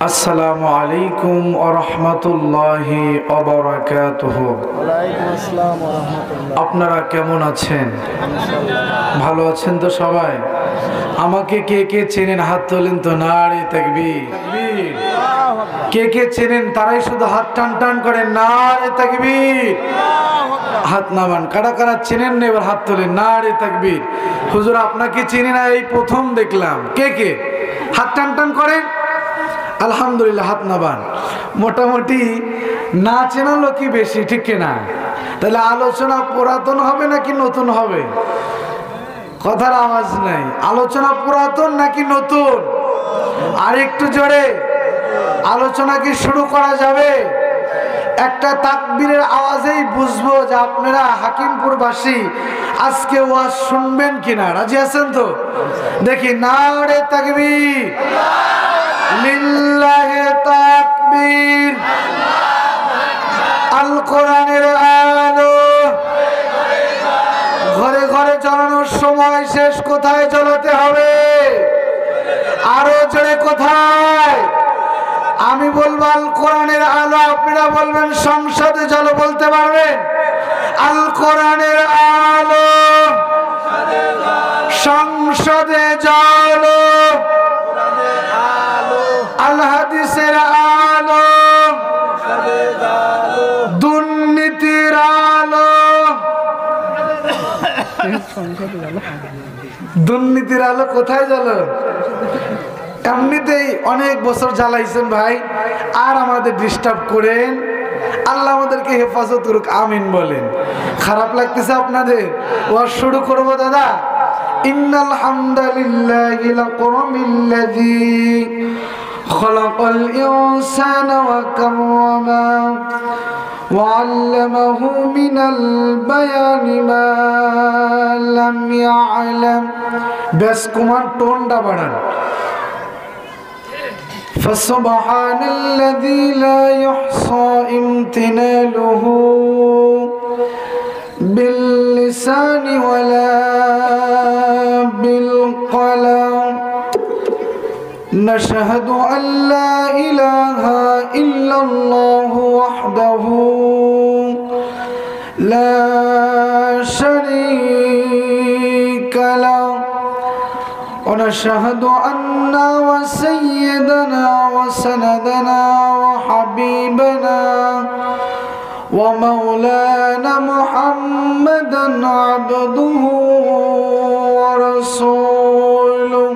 আসসালামু আলাইকুম ওয়া রাহমাতুল্লাহি ওয়া বারাকাতুহু। ওয়ালাইকুম আসসালাম ওয়া রাহমাতুল্লাহ। আপনারা কেমন আছেন? ভালো আছেন তো সবাই? আমাকে কে কে চেনেন হাত তোলেন তো। নারে তাকবীর। কে কে চেনেন তারাই শুধু হাত টান টান করেন। নারে তাকবীর। হাত নামান। কারা কারা চেনেন না এবার হাত তোলেন। নারে তাকবীর। হুজুর আপনাকে চিনি না, এই প্রথম দেখলাম। কে কে হাত টান টান করেন? আলহামদুলিল্লাহ, হাত নামান। মোটামুটি না চেনা লোকই বেশি, ঠিক কিনা? তাহলে আলোচনা পুরাতন হবে নাকি নতুন হবে? কথার আওয়াজ নাই। আলোচনা পুরাতন নাকি নতুন? আর একটু জোরে। আলোচনা কি শুরু করা যাবে? একটা তাকবীরের আওয়াজেই বুঝবো যে আপনারা হাকিমপুরবাসী আজকে ওয়াজ শুনবেন কিনা। রাজি আছেন তো? দেখি নারে তাকবীর, লিল্লাহি তাকবীর। আল কোরআনের আলো ঘরে ঘরে জ্বালানোর সময় শেষ। কোথায় জ্বালাতে হবে? আরো জোরে কোথায়? আমি বলবো আল কোরআনের আলো, আপনারা বলবেন সংসদে জ্বালো। বলতে পারবেন? আল কোরআনের আলো সংসদে জ্বালো। আল হাদিসের আলো দুর্নীতির আলো। দুর্নীতির আলো কোথায় জ্বালো? এমনিতেই অনেক বছর জ্বালাইছেন ভাই, আর আমাদের ডিস্টার্ব করেন। আল্লাহ আমাদেরকে হেফাজত করুক, আমিন বলেন। খারাপ লাগতেছে আপনাদের? ওয়াজ শুরু করবো দাদা। ইন্নাল হামদালিল্লাহি লাকুরমিল্লাযী খালাকাল ইনসানা ওয়া কাররামা ওয়া আল্লামাহু মিনাল বায়ানি মা লাম ইয়ালাম। বেশ কুমার টোনটা বাড়ান। فسبحان الذي لا يحصى امتناله باللسان ولا بالقلم. نشهد أن لا إله إلا الله وحده لا شريك له، ونشهد أن وسيدنا وسندنا وحبيبنا ومولانا محمدا عبده ورسوله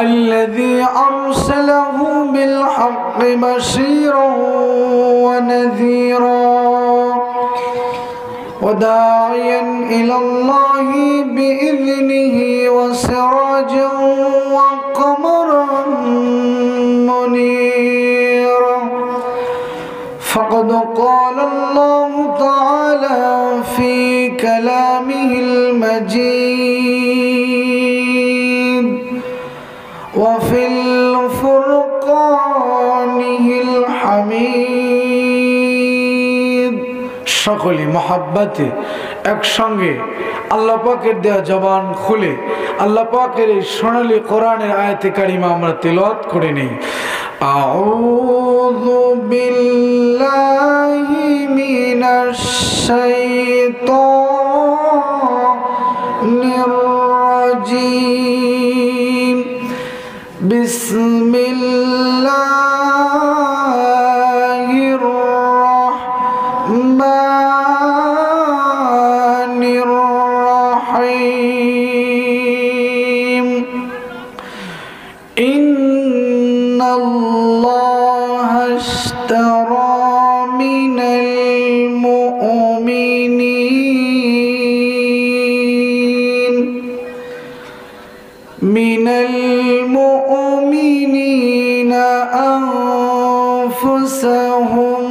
الذي أرسله بالحق بشيرا ونذيرا وداعيا إلى الله بإذنه وسراجا وقمرا منيرا. فقد قال الله تعالى في كلامه المجيد وفي الفرقانه الحميد. সকলে মহাব্বতে একসঙ্গে আল্লাহ পাকের দেওয়া জবান খুলে আল্লাহ পাকের এই সোনালী কোরআনের আয়াতে কারিমা আমরা তেলাওয়াত করে নেই। আউযু বিল্লাহি মিনাশ শাইতানির রাজিম। বিসমিল্লাহির রাহমানির রাহিম। ইন্নাল্লাহা ইশতারা মিনাল মুমিনিনা আনফুসাহুম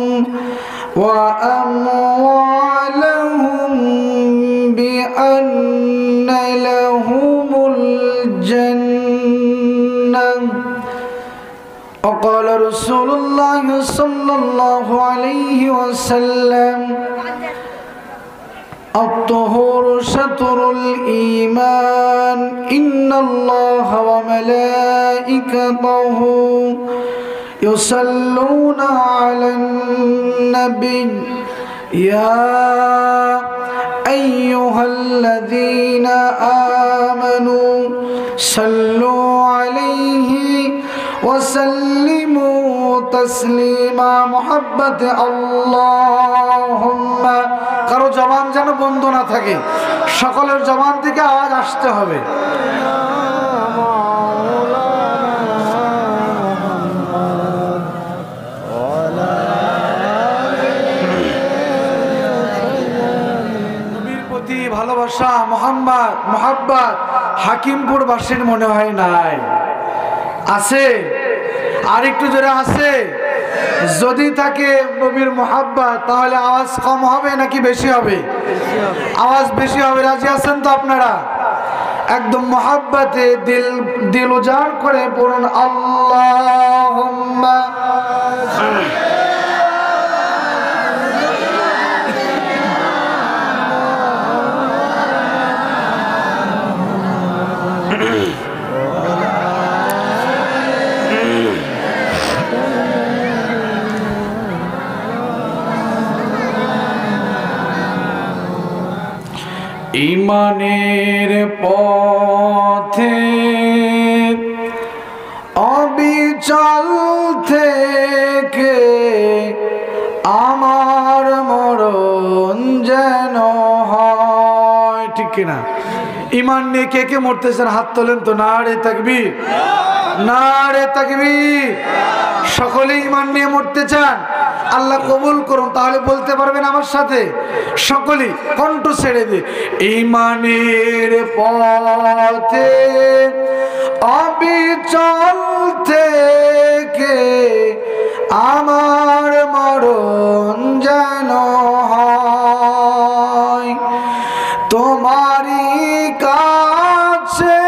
ওয়া আমওয়ালাহুম বিআন্না লাহুমুল জান্নাহ। وقال رسول الله صلى الله عليه وسلم الطهور شطر الإيمان إن الله وملائكته يصلون على النبي يا أيها الذين آمنوا صلوا عليه وسلموا تسليما محبة اللهم কারো জবান যেন বন্ধ না থাকে সকলের জবান থেকে আওয়াজ আসতে হবে নবীর প্রতি ভালোবাসা মোহাম্মত হাকিমপুর বাসীর মনে হয় নাই আছে আর একটু জোরে আছে যদি থাকে নবীর মোহাব্বত তাহলে আওয়াজ কম হবে নাকি বেশি হবে আওয়াজ বেশি হবে রাজি আছেন তো আপনারা একদম মোহাব্বতে দিল উজাড় করে পড়ুন আল্লাহুম্মা ইমানের পথে অবিচল থেকে আমার মরণ যেন হয় ঠিক কিনা ইমান নিয়ে কে কে মরতেছেন হাত তোলেন তো নারে তাকবীর নারে তাকবীর সকলে ইমান নিয়ে মরতে চান আল্লাহ কবুল করুন তাহলে বলতে পারবেন আমার সাথে সকলেই কণ্ঠ ছেড়ে দিয়ে ঈমানের পথে অবিচল থেকে আমার মরণ যেন হয় তোমারই কাছে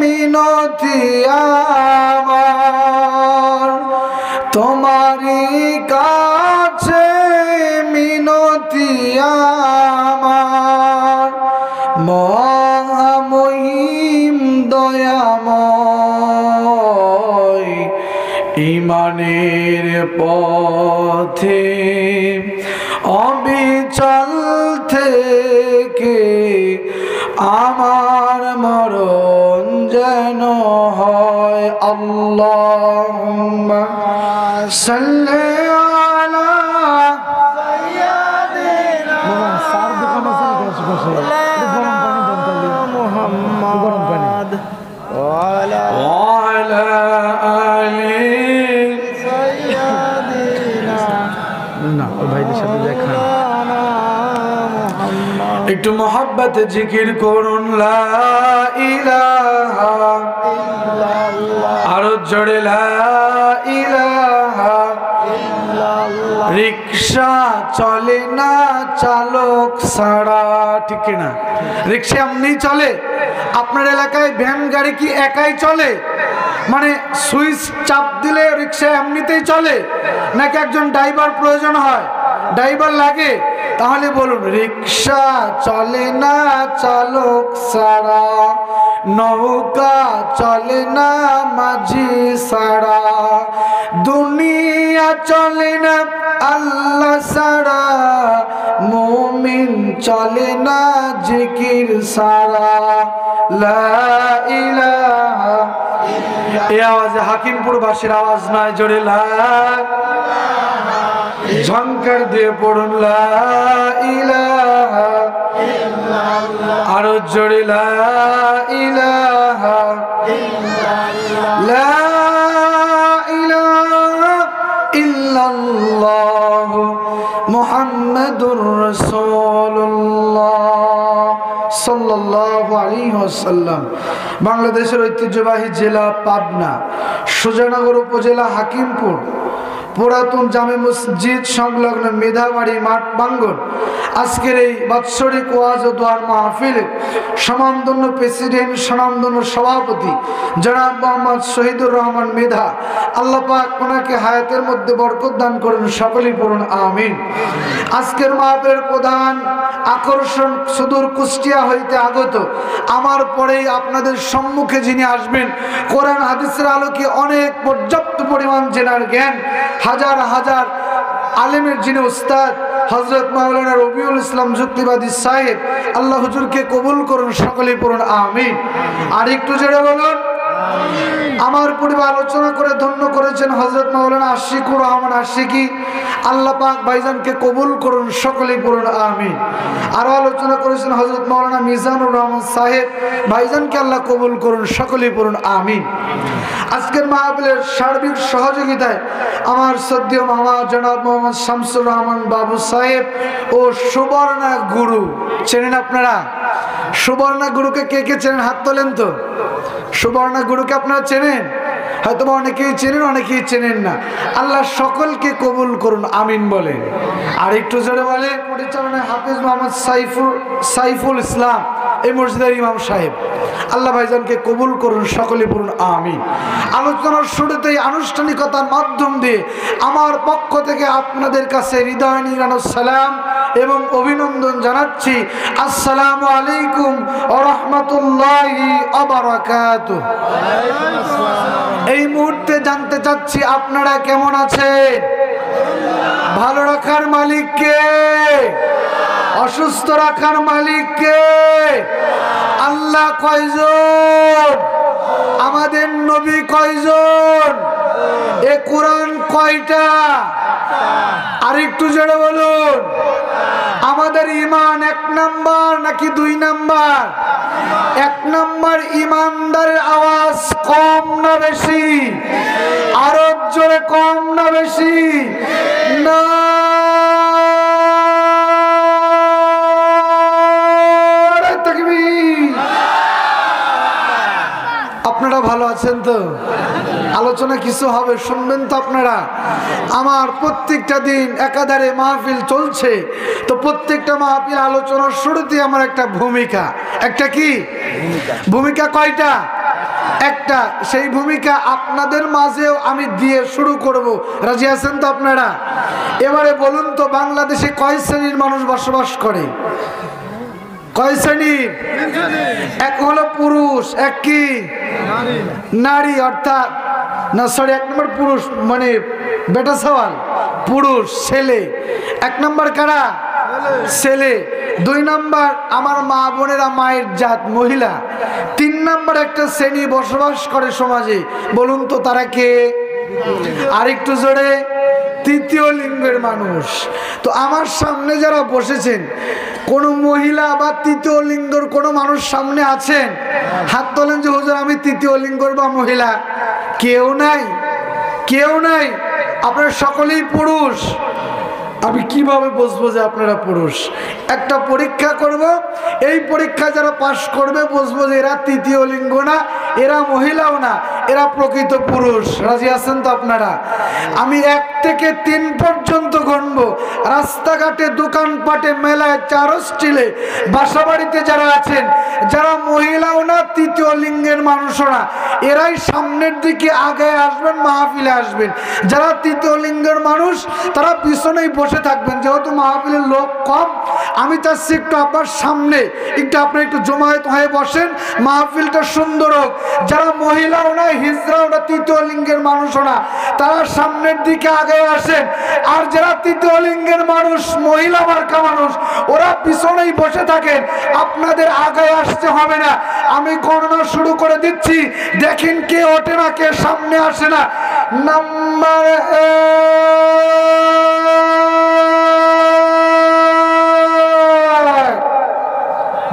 মিনতি আমার তোমারই কাছে মিনতি আমার মহামহিম দয়াময় ঈমানের পথে অবিচল থেকে আমার মরণ যেন হয় আল্লাহুম্মা সাল্লি আলা সাইয়্যিদিনা মুহাম্মদ ওয়া আলা আলি সাইয়্যিদিনা না ও ভাইদের সাথে দেখা একটু মোহাব্বতে জিকির করুন লা ইলাহা ইল্লাল্লাহ আরো জোরে লা ইলাহা ইল্লাল্লাহ রিকশা চলে না চালক ছাড়া ঠিক না রিকশা এমনি চলে আপনার এলাকায় ভ্যান গাড়ি কি একাই চলে মানে সুইচ চাপ দিলে রিকশা এমনিতেই চলে নাকি একজন ড্রাইভার প্রয়োজন হয় ড্রাইভার লাগে তাহলে বলুন রিকশা চলে না চালক ছাড়া নৌকা চলে না মাঝি ছাড়া দুনিয়া চলে না আল্লাহ ছাড়া মুমিন চলে না জিকির ছাড়া লা ইলাহা এই আওয়াজে হাকিমপুর বাসীর আওয়াজ নয় জোরে লা ঝংকার দিয়ে পড়ুন লা ইলাহা ইল্লাল্লাহ আরো জোরে লা ইলাহা ইল্লাল্লাহ লা ইলাহা ইল্লাল্লাহ মুহাম্মাদুর রাসূলুল্লাহ সাল্লাল্লাহু আলাইহি ওয়াসাল্লাম বাংলাদেশের ঐতিহ্যবাহী জেলা পাবনা সুজানগর উপজেলা হাকিমপুর পুরাতন জামে মসজিদ সংলগ্ন মেধাবাড়ি মাঠ প্রাঙ্গণ আজকের এই বাৎসরিক ওয়াজ ও দোয়ার মাহফিলে স্বনামধন্য প্রেসিডেন্ট, স্বনামধন্য সভাপতি জনাব মোহাম্মদ শহীদুর রহমান মৃধা, আল্লাহ পাক ওনাকে হায়াতের মধ্যে বরকত দান করেন, সকলেই পড়ুন আমিন। আজকের মাহফিলের প্রধান আকর্ষণ সুদূর কুষ্টিয়া হইতে আগত, আমার পরেই আপনাদের সম্মুখে যিনি আসবেন, কোরআন হাদিসের আলোকে অনেক পর্যাপ্ত পরিমাণ জেনার জ্ঞান, হাজার হাজার আলেমের যিনি উস্তাদ হযরত মাওলানা রবিউল ইসলাম যুক্তিবাদী সাহেব, আল্লাহ হুজুরকে কবুল করুন, সকলেই পড়ুন আমিন। আর একটু জোরে বলুন। আমার পূর্বে আলোচনা করে ধন্য করেছেন হযরত মাওলানা আশিকুর রহমান আশিকি, আল্লাহ পাক ভাইজানকে কবুল করুন, সকলেই পড়ুন আমিন। আরো আলোচনা করেছেন হযরত মাওলানা মিজানুর রহমান সাহেব, ভাইজানকে আল্লাহ কবুল করুন, সকলেই পড়ুন আমিন। আজকের মাহফিলের সার্বিক সহযোগিতায় আমার শ্রদ্ধেয় মামা জনাব মোহাম্মদ শামসুর রহমান বাবু সাহেব ও সুবর্ণা গুরু, চেনেন আপনারা? সুবর্ণা গুরুকে কে কে চেনেন? হাত তোলেন তো। সুবর্ণা গুরুকে আপনারা চেনেন? হয়তো অনেকেই চেনেন, অনেকেই চেনেন না। আল্লাহ সকলকে কবুল করুন, আমিন বলেন। আর একটু জোরে বলে। পরিচালনায় হাফিজ মোহাম্মদ সাইফুল ইসলাম, এই মসজিদের ইমাম সাহেব, আল্লাহ ভাইজানকে কবুল করুন, সকলে পড়ুন আমিন। আলোচনার শুরুতেই আনুষ্ঠানিকতার মাধ্যম দিয়ে আমার পক্ষ থেকে আপনাদের কাছে হৃদয় নিরানো সালাম এবং অভিনন্দন জানাচ্ছি। আসসালামু আলাইকুম ওয়া রাহমাতুল্লাহি ওয়া বারাকাতুহু। এই মুহূর্তে জানতে চাচ্ছি আপনারা কেমন আছেন? ভালো রাখার মালিক কে? অসুস্থ রাখার মালিক কে? আল্লাহ কয়জন? আমাদের নবী কয়জন? এ কোরআন কয়টা? আর একটু জোরে বলুন। আমাদের ঈমান 1 নাম্বার নাকি 2 নাম্বার? 1 নাম্বার। ঈমানদারের আওয়াজ কম না বেশি? আরো জোরে, কম না বেশি? না। আপনারা ভালো আছেন তো? আলোচনা কিছু হবে, শুনবেন তো আপনারা? আমার প্রত্যেকটা দিন একাধারে মাহফিল চলছে, তো প্রত্যেকটা মাহফিল আলোচনার শুরুতে আমার একটা ভূমিকা। একটা কি ভূমিকা? কয়টা? একটা। সেই ভূমিকা আপনাদের মাঝেও আমি দিয়ে শুরু করব। রাজি আছেন তো আপনারা? এবারে বলুন তো, বাংলাদেশে কয় শ্রেণীর মানুষ বসবাস করে? কয় শ্রেণীর? এক হলো পুরুষ, এক কি নারী, অর্থাৎ না সরি 1 নম্বর পুরুষ মানে বেটা সওয়াল, পুরুষ ছেলে। 1 নম্বর কারা? ছেলে। 2 নম্বর আমার মা বোনেরা, মায়ের জাত, মহিলা। 3 নম্বর একটা শ্রেণী বসবাস করে সমাজে, বলুন তো তারা কে? আরেকটু জোরে। তৃতীয় লিঙ্গের মানুষ। তো আমার সামনে যারা বসেছেন, কোন মহিলা বা তৃতীয় লিঙ্গের কোন মানুষ সামনে আছেন? হাত তোলেন যে হুজুর আমি তৃতীয় লিঙ্গের বা মহিলা। কেউ নাই? কেউ নাই? আপনারা সকলেই পুরুষ। আমি কিভাবে বুঝবো যে আপনারা পুরুষ? একটা পরীক্ষা করব, এই পরীক্ষা যারা পাশ করবে বুঝবো যে এরা তৃতীয় লিঙ্গ না, এরা মহিলাও না, এরা প্রকৃত পুরুষ। রাজি আছেন তো আপনারা? আমি 1 থেকে 3 পর্যন্ত গণবো। রাস্তাঘাটে, দোকানপাটে, মেলায়, চারস্টিলে, বাসাবাড়িতে যারা আছেন, যারা মহিলাও না, তৃতীয় লিঙ্গের মানুষও না, এরাই সামনের দিকে আগে আসবেন, মাহফিলে আসবেন। যারা তৃতীয় লিঙ্গের মানুষ তারা পিছনেই বসে থাকবেন, যেহেতু মাহফিলের লোক কম। আমি চাচ্ছি একটু আপনার সামনে একটু আপনি একটু জমায়েত হয়ে বসেন, মাহফিলটা সুন্দর হোক। যারা মহিলাও না, হিজড়াও না, তৃতীয় লিঙ্গের মানুষও না, তারা সামনের দিকে আগে আসেন। আর যারা তৃতীয় লিঙ্গের মানুষ, মহিলা মার্কা মানুষ, ওরা পিছনেই বসে থাকেন। আপনাদের আগে আসতে হবে না। আমি গণনা শুরু করে দিচ্ছি, দেখেন কে ওঠে না, কে সামনে আসে না। নাম্বার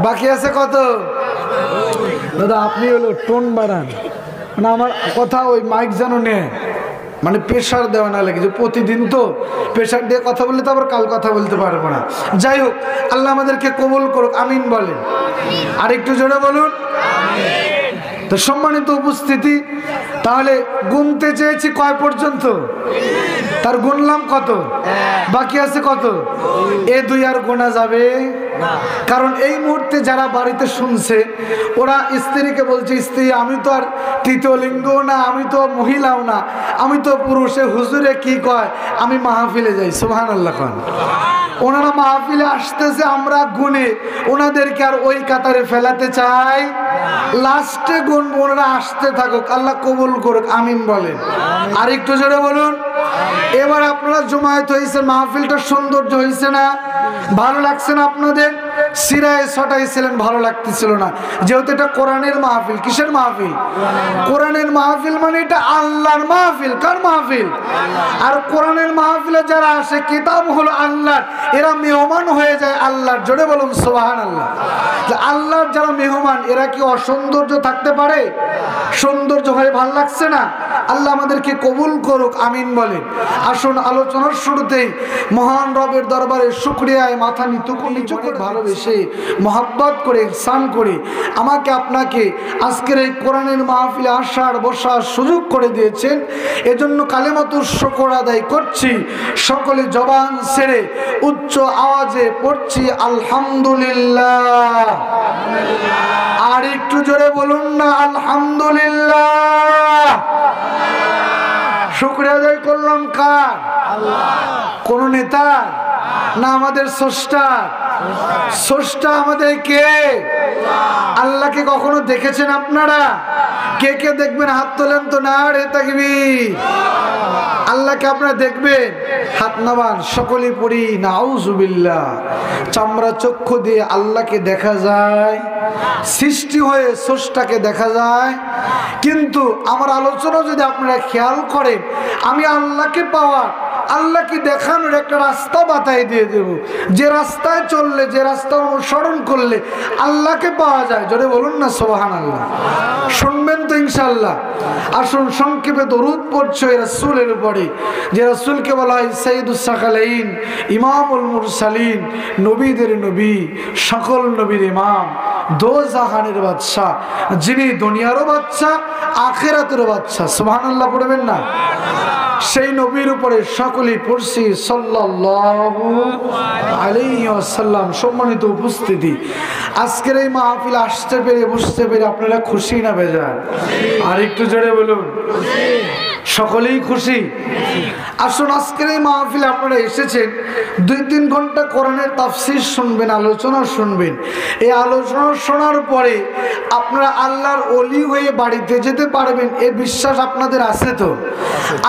বাকি আছে কত? দাদা আপনি হলো টোন বাড়ান, মানে আমার কথা ওই মাইক যেন নেয়, মানে প্রেশার দেওয়া না লাগে, যে প্রতিদিন তো প্রেশার দিয়ে কথা বললে তো আবার কাল কথা বলতে পারবো না। যাই হোক, আল্লাহ আমাদেরকে কবুল করুক, আমিন বলেন। আর একটু জোরে বলুন। তো সম্মানিত উপস্থিতি, তাহলে গুনতে চেয়েছি কয় পর্যন্ত, তার গুনলাম কত, বাকি আছে কত, এ 2 আর গোনা যাবে। কারণ এই মুহূর্তে যারা বাড়িতে শুনছে ওরা স্ত্রীকে বলছে, স্ত্রী আমি তো আর তৃতীয় লিঙ্গ না, আমি তো মহিলাও না, আমি তো পুরুষে, হুজুরে কি কয়, আমি মাহফিলে যাই। সুবহানাল্লাহ খান। ওনারা মাহফিলে আসতেছে, আমরা গুনে ওনাদেরকে আর ওই কাতারে ফেলাতে চাই। লাস্টে গুনবো, ওনারা আসতে থাকুক, আল্লাহ কবুল করুক, আমিন বলেন। আর একটু জোরে বলুন। এবার আপনারা জমায়েত হয়েছেন, মাহফিলটা সৌন্দর্য হয়েছে না, ভালো লাগছে না আপনাদের? সিরায় ছটাইছিলেন, ভালো লাগতেছিল না, যেহেতু এটা কোরআনের মাহফিল। কিসের মাহফিল? কোরআনের মাহফিল, মানে এটা আল্লাহর মাহফিল। কার মাহফিল? আর কোরআনের মাহফিলে যারা আসে, কিতাব হলো আল্লাহর, এরা মেহমান হয়ে যায় আল্লাহর। জোরে বলুন সুবহানাল্লাহ। আল্লাহর যারা মেহমান, এরা কি অসৌন্দর্য থাকতে পারে? সৌন্দর্য হয়ে ভালো লাগছে না? আল্লাহ আমাদেরকে কবুল করুক, আমিন বলেন। আসুন আলোচনার শুরুতেই মহান রবের দরবারে শুকরিয়ায় মাথা নিচু করে, ভালোবেসে মহব্বত করে, ইহসান করে আমাকে আপনাকে আজকের এই কোরআনের মাহফিলে আসার বসার সুযোগ করে দিয়েছেন। এজন্য কালেমাতুর শুকর আদায় করছি। সকলে জবান ছেড়ে উচ্চ আওয়াজে পড়ছি আলহামদুলিল্লাহ। আর একটু জোরে বলুন না আলহামদুলিল্লাহ। শুকরিয়া আদায় করলাম কার? কোন নেতা না, আমাদের স্রষ্টা। স্রষ্টা আমাদের কে? আল্লাহকে কখনো দেখেছেন আপনারা? কে কে দেখবেন হাত তোলেন তো, না রে তাকবীর। আল্লাহকে আপনারা দেখবেন, হাত নামান। সকলেই পড়ি নাউজুবিল্লাহ। চামড়া চক্ষু দিয়ে আল্লাহকে দেখা যায়, সৃষ্টি হয়ে স্রষ্টাকে দেখা যায়। কিন্তু আমার আলোচনা যদি আপনারা খেয়াল করেন, আমি আল্লাহকে পাওয়ার, আল্লাহকে দেখানোর একটা রাস্তা বাতাই দিয়ে দেব, যে রাস্তায় চললে, যে রাস্তা অনুসরণ করলে আল্লাহকে পাওয়া যায়। জোরে বলুন না সুবহানাল্লাহ। শুনবেন তো ইনশাআল্লাহ। আসুন সংক্ষেপে দরুদ পড়ছে রাসূলের উপরে, যে রাসূলকে বলা হয় সাইয়্যিদুস সাকালাইন, ইমামুল মুরসালিন, নবীদের নবী, সকল নবীর ইমাম, দোজাহানের বাদশা, যিনি দুনিয়ারও বাদশা, আখিরাতেরও বাদশা। সুবহানাল্লাহ পড়বেন না? সেই নবীর উপরে সকলেই পড়ছি সাল্লাল্লাহু আলাইহি ওয়াসাল্লাম। সম্মানিত উপস্থিতি, আজকের এই মাহফিলে আসতে পেরে, বসতে পেরে আপনারা খুশি না বেজার? আর একটু জোরে বলুন। সকলেই খুশি? আসুন আজকের এই মাহফিলে আপনারা এসেছেন, 2-3 ঘন্টা কোরআনের তাফসীর শুনবেন, আলোচনা শুনবেন। এই আলোচনা শোনার পরে আপনারা আল্লাহর ওলি হয়ে বাড়িতে যেতে পারবেন, এই বিশ্বাস আপনাদের আছে তো?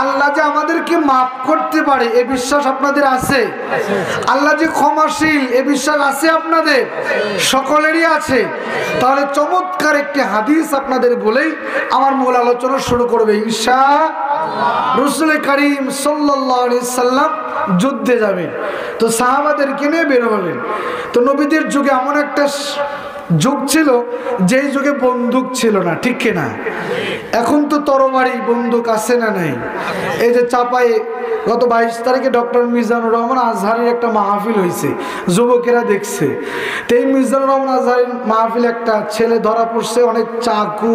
আল্লাহ যে আমাদেরকে মাফ করতে পারে, এই বিশ্বাস আপনাদের আছে? আল্লাহ যে ক্ষমাশীল, এই বিশ্বাস আছে আপনাদের? সকলেরই আছে। তাহলে চমৎকার একটি হাদিস আপনাদের বলেই আমার মূল আলোচনা শুরু করবে ইনশাআল্লাহ। রাসূল করিম সাল্লাল্লাহু আলাইহি সাল্লাম যুদ্ধে যাবেন, তো সাহাবাদেরকে নিয়ে বের হলেন। তো নবীদের যুগে এমন একটা যুগ ছিল, যেই যুগে বন্দুক ছিল না, ঠিক কিনা? এখন তো তরবারি বন্দুক আছে না নাই? এই যে চাপায়ে গত 22 তারিখে ডক্টর মিজানুর রহমান আজহারের একটা মাহফিল হয়েছে, যুবকেরা দেখছে। তো এই মিজানুর রহমান আজহারের মাহফিল একটা ছেলে ধরা পড়ছে, অনেক চাকু,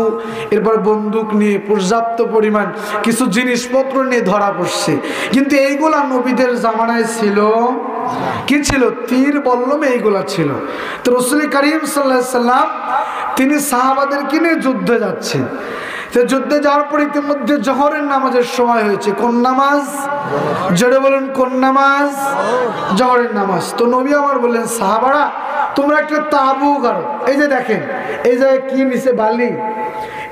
এরপর বন্দুক নিয়ে পর্যাপ্ত পরিমাণ কিছু জিনিসপত্র নিয়ে ধরা পড়ছে। কিন্তু এইগুলা নবীদের জামানায় ছিল কি? ছিল তীর বল্লম, এইগুলা ছিল। তো রাসূল করিম সাল্লাল্লাহু আলাইহি সাল্লাম তিনি সাহাবাদেরকে নিয়ে যুদ্ধে যাচ্ছেন। তো যুদ্ধে যাওয়ার পর ইতিমধ্যে জোহরের নামাজের সময় হয়েছে। কোন নামাজ? জোরে বলুন, কোন নামাজ? জোহরের নামাজ। তো নবী আমার বললেন, সাহাবারা তোমরা একটা তাঁবু করো। এই যে দেখেন, এই জায়গায় কি নিচে বালি,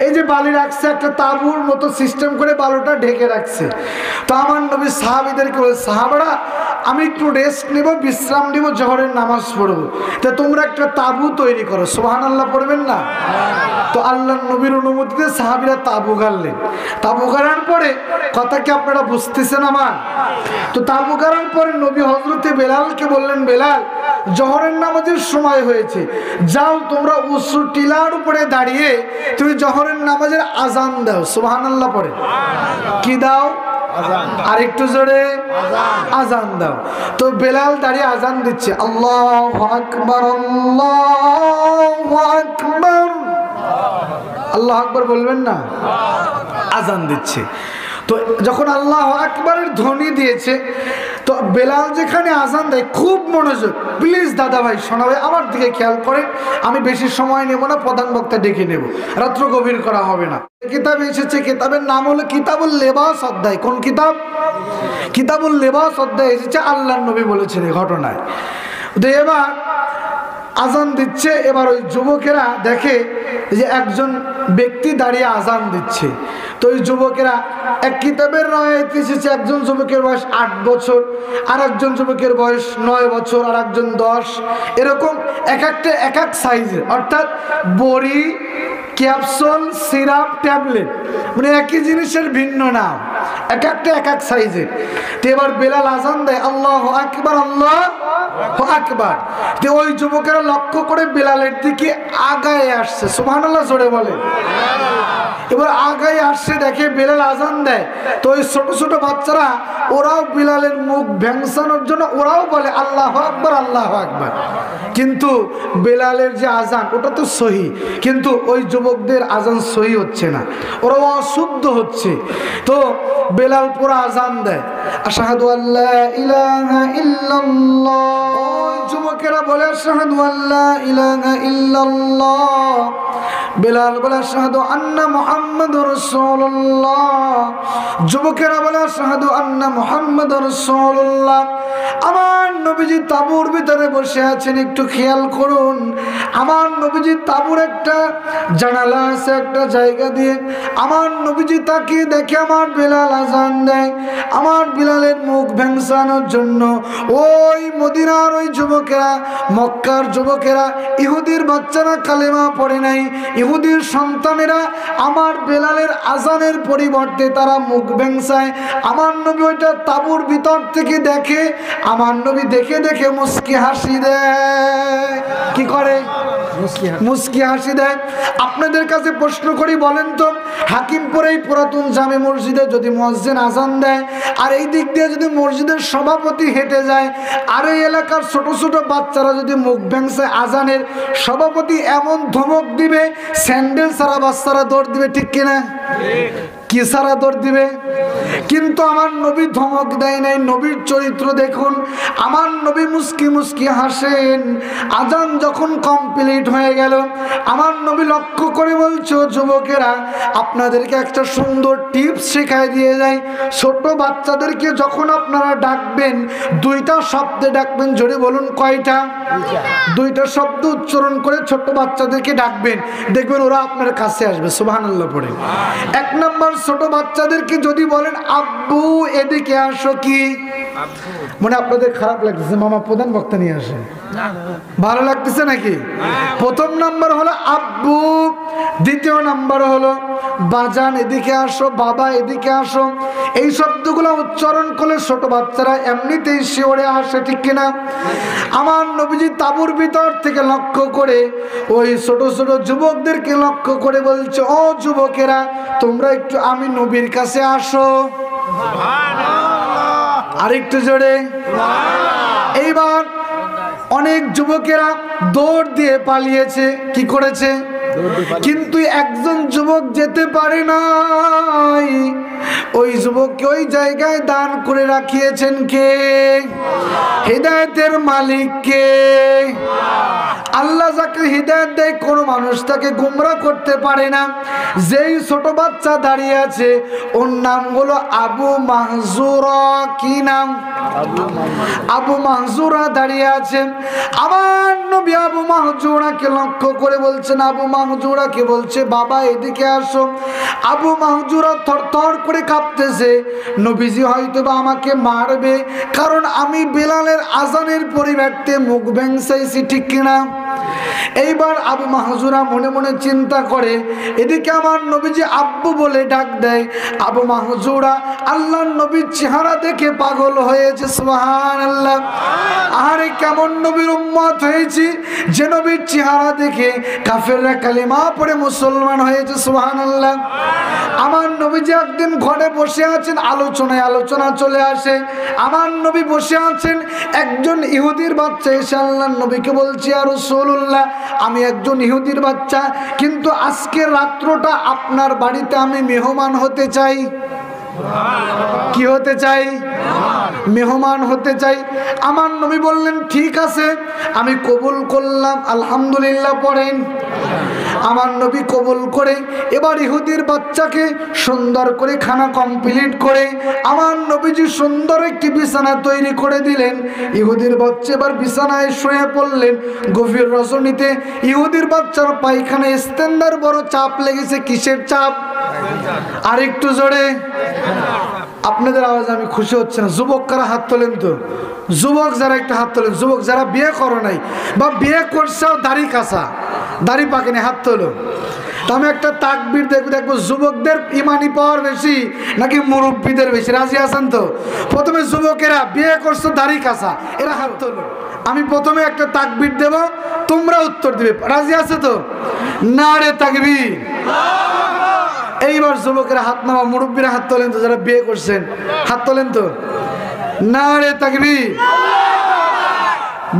এই যে বালি রাখছে, একটা তাঁবুর মতো সিস্টেম করে বালুটা ঢেকে রাখছে। তো আমার নবী সাহাবীদেরকে বলে, সাহাবারা আমি একটু রেস্ট নেব, বিশ্রাম নেব, জোহরের নামাজ পড়বো, তা তোমরা একটা তাঁবু তৈরি করো। সুবহানাল্লাহ পড়বেন না? তো আল্লাহ নবীর অনুমতিতে সাহাবীরা তাঁবু গাড়লেন। তাঁবু গাড়ার পরে কথা কি আপনারা বুঝতেছেন আমার? তো তাঁবু গাড়ার পরে নবী হযরতে বেলালকে বললেন, বেলাল জোহরের নামাজের সময় হয়েছে, যাও তোমরা উঁচু টিলার উপরে দাঁড়িয়ে তুমি জোহরের নামাজের আজান দাও। সুবহানাল্লাহ পড়ে কি দাও? আর একটু জোরে আজান দাও। তো বেলাল দাঁড়িয়ে আজান দিচ্ছে, আল্লাহু আকবার, আল্লাহু আকবার। আল্লাহু আকবার বলবেন না? আজান দিচ্ছে। তো যখন আল্লাহু আকবারের ধ্বনি দিয়েছে, তো বেলাল যেখানে আজান দেয়, খুব মনোযোগ, প্লিজ দাদা ভাই শোনা ভাই আমার দিকে খেয়াল করেন, আমি বেশি সময় নেব না, প্রধান বক্তা ডেকে নেব, রাত্র গভীর করা হবে না। কিতাব এসেছে, কিতাবের নাম হলো কিতাবুল লেবাস অধ্যায়। কোন কিতাব? কিতাবুল লেবাস অধ্যায় এসেছে, আল্লাহর নবী বলেছেন এই ঘটনায়। তো এবার আজান দিচ্ছে, এবার ওই যুবকেরা দেখে যে একজন ব্যক্তি দাঁড়িয়ে আজান দিচ্ছে। তো ওই যুবকেরা, এক কিতাবের রায়াত এসেছে একজন যুবকের বয়স 8 বছর, আর একজন যুবকের বয়স 9 বছর, আর একজন 10, এরকম এক একটা এক এক সাইজের, অর্থাৎ বড়ি, ক্যাপসুল, সিরাপ, ট্যাবলেট, মানে একই জিনিসের ভিন্ন নাম, এক একটা এক এক সাইজের। তো এবার বেলাল আজান দেয়, আল্লাহু আকবার, আল্লাহু আকবার। তো ওই যুবকেরা লক্ষ্য করে বেলালের দিকে আগায় আসছে, সুবহানাল্লাহ জোরে বলে। এবার আগায় আসছে, দেখে বেলাল আজান দেয়। তো ওই ছোট ছোট বাচ্চারা, ওরাও বেলালের মুখ ভ্যাংসানোর জন্য ওরাও বলে আল্লাহু আকবার, আল্লাহু আকবার। কিন্তু বেলালের যে আজান ওটা তো সহি, কিন্তু ওই যুবকদের আজান সহি হচ্ছে না, ওরা অশুদ্ধ হচ্ছে। তো বেলাল পুরো আজান দেয়, আশহাদু আল্লা ইলাহা ইল্লাল্লাহ। ওই যুবকেরা বলে আশহাদু আল্লা ইলাহা ইল্লাল্লাহ। বেলাল বলে আশহাদু আন্না মুহাম্মাদুর রাসূলুল্লাহ। যুবকেরা বলে আশহাদু আন্না মুহাম্মাদুর রাসূলুল্লাহ। আমার নবীজি তাঁবুর ভিতরে বসে আছেন, একটু খেয়াল করুন। আমার নবীজি তাঁবুর একটা জানালা আছে, একটা জায়গা দিয়ে আমার নবীজি তাকে দেখে আমার বেলাল আজান দেয়। আমার বেলালের মুখ ভ্যাংসানোর জন্য ওই মদিনার ওই যুবকেরা, মক্কার যুবকেরা, ইহুদির বাচ্চারা কালেমা পড়ে নাই, ইহুদির সন্তানেরা আমার বেলালের আজানের পরিবর্তে তারা মুখ ভ্যাংসায়। আমার নবী ওইটা তাঁবুর ভিতর থেকে দেখে, আমার নবী দেখে দেখে মুস্কি হাসি দেয়। কি করে? মুস্কি হাসি দেয়। আপনাদের কাছে প্রশ্ন করি, বলেন তো, হাকিমপুরে এই পুরাতন জামে মসজিদে যদি মুয়াজ্জিন আজান দেয়, আর এই দিক দিয়ে যদি মসজিদের সভাপতি হেঁটে যায়, আর এই এলাকার ছোট ছোট বাচ্চারা যদি মুখ ভ্যাংসায়, আজানের সভাপতি এমন ধমক দিবে, স্যান্ডেল ছাড়া বাচ্চারা দৌড় দিবে, ঠিক কিনা? কি সারা দৌড় দিবে? কিন্তু আমার নবী ধমক দেয় নাই। নবীর চরিত্র দেখুন, আমার নবী মুস্কি মুস্কি হাসেন। আজান যখন কমপ্লিট হয়ে গেল, আমার নবী লক্ষ্য করে বলছো, যুবকেরা আপনাদেরকে একটা সুন্দর টিপস শেখায় দিয়ে যায়। ছোট বাচ্চাদেরকে যখন আপনারা ডাকবেন, 2টা শব্দে ডাকবেন। জোরে বলুন, কয়টা? 2টা শব্দ উচ্চারণ করে ছোট বাচ্চাদেরকে ডাকবেন, দেখবেন ওরা আপনার কাছে আসবে, সুবহানাল্লাহ পড়ে। 1 নম্বর, ছোট বাচ্চাদেরকে যদি বলেন আব্বু এদিকে আসো, কি মানে আপনাদের খারাপ লাগতেছে? মামা প্রধান বক্তা নিয়ে আসে, ভালো লাগতেছে নাকি? প্রথম নাম্বার হলো আব্বু, দ্বিতীয় নাম্বার হলো বাজান এদিকে আসো, বাবা এদিকে আসো। এই শব্দগুলো উচ্চারণ করলে ছোট বাচ্চারা এমনিতেই শিওরে আসে, ঠিক কিনা? আমার নবীজি তাঁবুর ভিতর থেকে লক্ষ্য করে ওই ছোট ছোট যুবকদেরকে লক্ষ্য করে বলছে, ও যুবকেরা তোমরা একটু আমি নবীর কাছে আসো। আরেকটু জোরে। এইবার অনেক যুবকেরা দৌড় দিয়ে পালিয়েছে, কি করেছে? কিন্তু একজন যুবক যেতে পারে নাই। ওই যুবককে ওই জায়গায় দান করে রাখিয়েছেন কে? হিদায়াতের মালিক কে? আল্লাহ যাকে হিদায়াত দেয় কোনো মানুষ তাকে গুমরাহ করতে পারে না। যেই ছোট বাচ্চা দাঁড়িয়ে আছে ওর নাম হলো আবু মাহজুরা। কি নাম? আবু মাহজুরা দাঁড়িয়ে আছেন। আমার নবী আবু মাহজুরাকে লক্ষ্য করে বলছেন, আবু মাহজুরাকে বলছে, বাবা এদিকে আসো। আবু মাহজুরা থরথর করে কাঁপতেছে, নবীজি হয়তো বা আমাকে মারবে, কারণ আমি বেলালের আজানের পরিবর্তে মুখ ভ্যাংসাইছি, ঠিক কিনা? এইবার আবু মাহজুরা মনে মনে চিন্তা করে, এদিকে আমার নবীজি আব্বু বলে ডাক দেয়। আবু মাহজুরা আল্লাহর নবীর চেহারা দেখে পাগল হয়েছে, সুবহানাল্লাহ। আরে কেমন নবীর উম্মত হয়েছি যে নবীর চেহারা দেখে কাফেররা কালিমা পড়ে মুসলমান হয়েছে, সুবহানাল্লাহ। আমার নবীজি একদিন ঘরে বসে আছেন, আলোচনা চলে আসে। আমার নবী বসে আছেন, একজন ইহুদির বাচ্চা এসে আল্লাহর নবীকে বলছে, ইয়া রাসূলুল্লাহ, আমি একজন ইহুদির বাচ্চা, কিন্তু আজকের রাত্রটা আপনার বাড়িতে আমি মেহমান হতে চাই। কি হতে চাই? মেহমান হতে চাই। আমার নবী বললেন, ঠিক আছে, আমি কবুল করলাম, আলহামদুলিল্লাহ পড়েন। আমার নবী কবুল করে এবার ইহুদির বাচ্চাকে সুন্দর করে খানা কমপ্লিট করে আমার নবীজি সুন্দর একটি বিছানা তৈরি করে দিলেন। ইহুদির বাচ্চা এবার বিছানায় শুয়ে পড়লেন। গভীর রজনীতে ইহুদির বাচ্চার পায়খানা স্টেন্ডার বড় চাপ লেগেছে। কিসের চাপ? আর একটু জোরে। আপনাদের আওয়াজ আমি খুশি হচ্ছে না। যুবক কারা হাত তোলেন তো? যুবক যারা একটা হাত তোলেন। যুবক যারা বিয়ে করো নাই বা বিয়ে করছেও দাড়ি কাঁচা, দাড়ি পাকেনি, হাত তোলো। তো আমি একটা তাকবীর দেখবো যুবকদের ইমানি পাওয়ার বেশি নাকি মুরব্বীদের বেশি। রাজি আছেন তো? প্রথমে যুবকেরা বিয়ে করছো দাড়ি কাঁচা, এরা হাত তোলো। আমি প্রথমে একটা তাকবীর দেব, তোমরা উত্তর দিবে। রাজি আছে তো? নারে তাকবীর। এইবার যুবকেরা হাত নামা, মুরব্বীরা হাত তোলেন তো, যারা বিয়ে করছেন হাত তোলেন তো। নারে তাকবীর।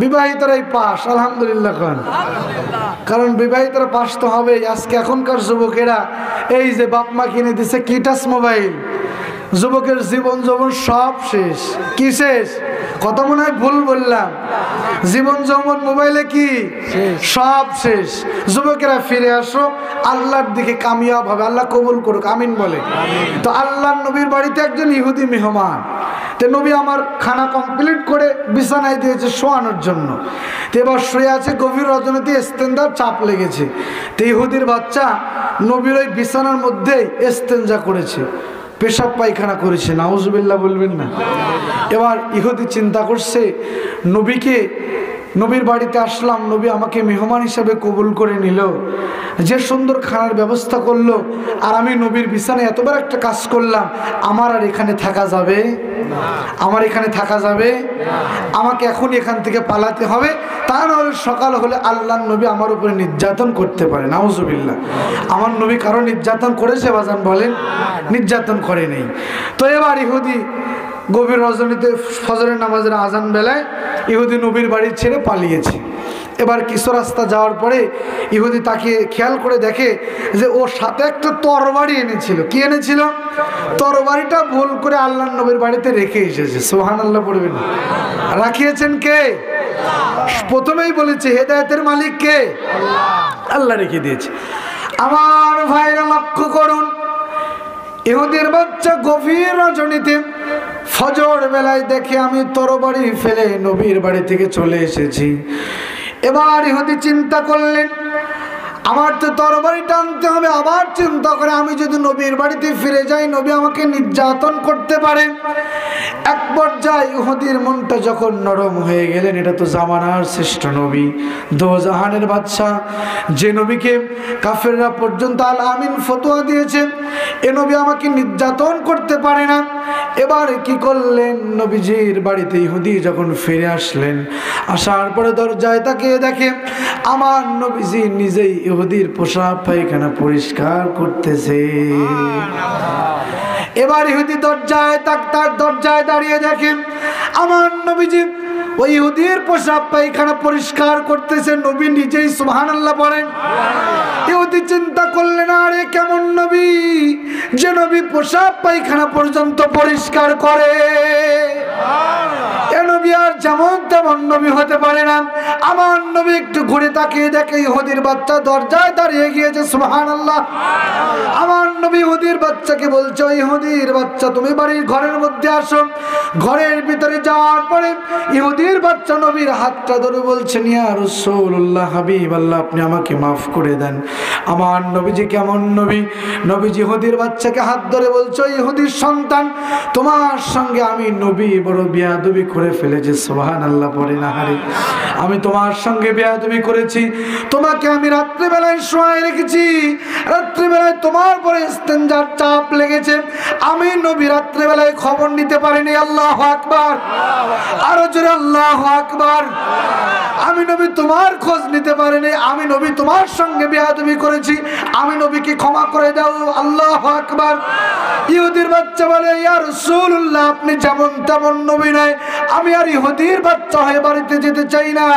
বিবাহিতরাই পাস, আলহামদুলিল্লাহ খান। কারণ বিবাহিতরা পাস তো হবেই। আজকে এখনকার যুবকেরা এই যে বাপ মা কিনে দিছে কি টাচ মোবাইল, যুবকের জীবন যৌবন সব শেষ। কি শেষ? কত মনে হয় ভুল বললাম? জীবন যৌবন মোবাইলে কি সব শেষ। যুবকেরা ফিরে আসো, আল্লাহর দিকে কামিয়াব হবে। আল্লাহ কবুল করুক, আমিন বলে। তো আল্লাহর নবীর বাড়িতে একজন ইহুদি মেহমান। তো নবী আমার খানা কমপ্লিট করে বিছানায় দিয়েছে শোয়ানোর জন্য। তো এবার শুয়ে আছে, গভীর রজনীতে ইস্তেঞ্জার চাপ লেগেছে। তো ইহুদির বাচ্চা নবীর ওই বিছানার মধ্যেই ইস্তেঞ্জা করেছে, পেশাব পায়খানা করেছে। নাউজুবিল্লাহ বলবেন না? এবার ইহুদি চিন্তা করছে, নবীর বাড়িতে আসলাম, নবী আমাকে মেহমান হিসাবে কবুল করে নিল, যে সুন্দর খানার ব্যবস্থা করলো, আর আমি নবীর বিছানায় এতবার একটা কাজ করলাম, আমার আর এখানে থাকা যাবে? আমার এখানে থাকা যাবে? আমাকে এখন এখান থেকে পালাতে হবে, তা নাহলে সকাল হলে আল্লাহর নবী আমার উপরে নির্যাতন করতে পারে। নাউজুবিল্লাহ। আমার নবী কারো নির্যাতন করেছে বাজান? বলেন, নির্যাতন করে নেই। তো এবার ইহুদি গভীর রজনীতে ফজরের নামাজের আজান বেলায় ইহুদি নবীর বাড়ি ছেড়ে পালিয়েছে। এবার কিছু রাস্তা যাওয়ার পরে ইহুদি তাকে খেয়াল করে দেখে যে ওর সাথে একটা তরবারি এনেছিল। কি এনেছিল? তরবারিটা ভুল করে আল্লাহর নবীর বাড়িতে রেখে এসেছে। সুবহানাল্লাহ পড়বেন। রাখিয়েছেন কে? প্রথমেই বলেছে হেদায়েতের মালিক কে? আল্লাহ রেখে দিয়েছে। আমার ভাইরা লক্ষ্য করুন, ইহুদির বাচ্চা গভীর রজনীতে ফজর বেলায় দেখে আমি তরবারি ফেলে নবীর বাড়ি থেকে চলে এসেছি। এবার ইহুদি চিন্তা করলেন, আমার তো তরবারি টানতে হবে। আবার চিন্তা করে, আমি যদি নবীর বাড়িতে ফিরে যাই, নবী আমাকে নির্যাতন করতে পারে। এক পর্যায়ে ইহুদির মনটা যখন নরম হয়ে গেলেন, এটা তো জামানার শ্রেষ্ঠ নবী, দোজাহানের বাদশা, যে নবীকে কাফেররা পর্যন্ত আল আমিন ফতোয়া দিয়েছে, এ নবী আমাকে নির্যাতন করতে পারে না। এবার কি করলেন, নবীজির বাড়িতে ইহুদি যখন ফিরে আসলেন, আসার পরে দরজায় তাকিয়ে দেখে আমার নবীজি নিজেই ইহুদির পোশাক পায়খানা পরিষ্কার করতেছে। এবার ইহুদি তার দরজায় দাঁড়িয়ে দেখে আমার নবীজি ওই ইহুদির পোশাক পায়খানা পরিষ্কার করতেছে। নবী নিজেই সুবহানাল্লাহ বলেন। ইহুদি চিন্তা করলেন, আরে কেমন নবী যে নবী পোশাক পায়খানা পর্যন্ত পরিষ্কার করে? এ নবী আর যেমন তেমন নবী হতে পারে না। আমার নবী একটু ঘুরে তাকিয়ে দেখে ইহুদির বাচ্চা দরজায় দাঁড়িয়ে গিয়েছে। সুবহানাল্লাহ। আমার নবী ইহুদির বাচ্চাকে বলছে, ইহুদির বাচ্চা তুমি বাড়ির ঘরের মধ্যে আসো। ঘরের ভিতরে যাওয়ার পরে ইহুদির বাচ্চা নবীর হাতটা ধরে বলছেন, ইয়া রাসূলুল্লাহ, হাবিবাল্লাহ, আপনি আমাকে মাফ করে দেন। আমার নবীজি কেমন নবী? নবীজি ইহুদির বাচ্চাকে হাত ধরে বলছে, ইহুদির সন্তান, তোমার সঙ্গে আমি নবী বড় বেয়াদবি করে ফেলেছি। সুবহানাল্লাহ পড়ে না? হারে, আমি তোমার সঙ্গে বেয়াদবি করেছি। তোমাকে আমি রাত্রিবেলায় শোয়ায় রেখেছি, রাত্রিবেলায় তোমার পরে ইস্তেঞ্জার চাপ লেগেছে, আমি নবী রাত্রিবেলায় খবর নিতে পারিনি। আল্লাহু আকবার। আরো জোরে আল্লাহু আকবার। আমি নবী তোমার খোঁজ নিতে পারিনি, আমি নবী তোমার সঙ্গে বেয়াদবি করেছি, আমি নবীকে ক্ষমা করে দাও। আল্লাহু আকবার। ইহুদির বাচ্চা বলে, ইয়া রাসূলুল্লাহ, আপনি যেমন তেমন নবী নয়, আমি আর ইহুদির বাচ্চা হয়ে বাড়িতে যেতে চাই না।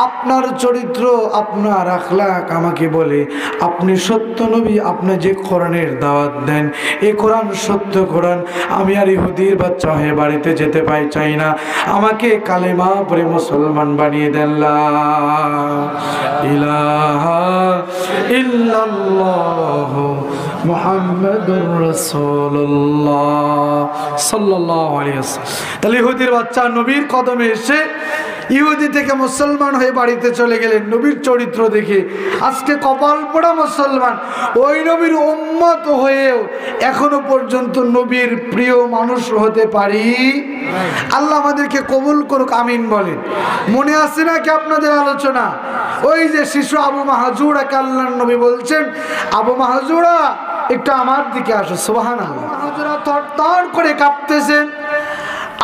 আপনার চরিত্র, আপনার আখলাক আমাকে বলে আপনি সত্য নবী, আপনি যে কোরআনের দাওয়াত দেন এই কোরআন সত্য কোরআন, আমি আর ইহুদির বাচ্চা হয়ে বাড়িতে যেতে চাই না, আমাকে কালেমা পড়ে মুসলমান বানিয়ে দেন। লা ইলাহা ইল্লাল্লাহ মুহাম্মাদুর রাসূলুল্লাহ সাল্লাল্লাহু আলাইহি ওয়াসাল্লাম। তাহলে ইহুদির বাচ্চা নবীর কদমে এসে ইহুদি থেকে মুসলমান হয়ে বাড়িতে চলে গেলেন নবীর চরিত্র দেখে। আজকে কপাল পোড়া মুসলমান, ওই নবীর উম্মত হয়েও এখনো পর্যন্ত নবীর প্রিয় মানুষ হতে পারি। আল্লাহ আমাদেরকে কবুল করুক, আমিন বলেন। মনে আছে নাকি আপনাদের আলোচনা? ওই যে শিশু আবু মাহজুরাকে আল্লাহর নবী বলছেন, আবু মাহজুরা একটু আমার দিকে আসো। সুবহানাল্লাহ। মাহজুরা থরথর করে কাঁপতেছেন।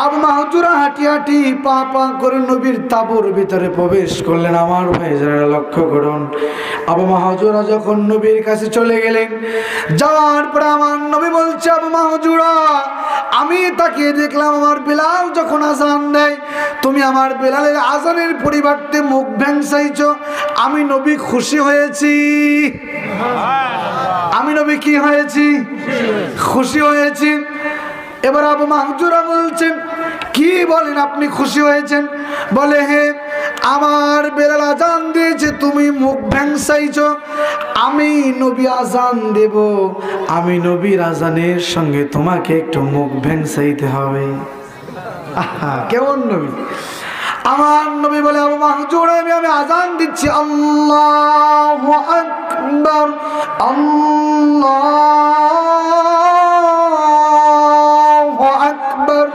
আবু মাহজুরা হাঁটি হাঁটি পা পা করে নবীর তাঁবুর ভিতরে প্রবেশ করলেন। আমার ভাইজানেরা লক্ষ্য করুন, আবু মাহজুরা যখন নবীর কাছে চলে গেলেন, যাওয়ার পরে আমার নবী বলছে, আবু মাহজুরা, আমি তাকিয়ে দেখলাম আমার বেলাল যখন আজান দেয়, তুমি আমার বেলালের আজানের পরিবর্তে মুখ ভেঙাইছো। আমি নবী খুশি হয়েছি। আমি নবী কি হয়েছি? খুশি হয়েছি। এবার আবু মাহজুরা বলছেন, কি বলেন, আপনি খুশি হয়েছেন? বলে, হে, আমার বেলাল আজান দিয়েছে, তুমি মুখ ভেঙাইছো, আমি নবী আজান দেব, আমি নবীর আজানের সঙ্গে তোমাকে একটু মুখ ভেঙাইতে হবে। আহা, কেমন নবী! আমার নবী বলে, আবু মাহজুরা, আমি আজান দিচ্ছি, আল্লাহু আকবার, আল্লাহু আকবার।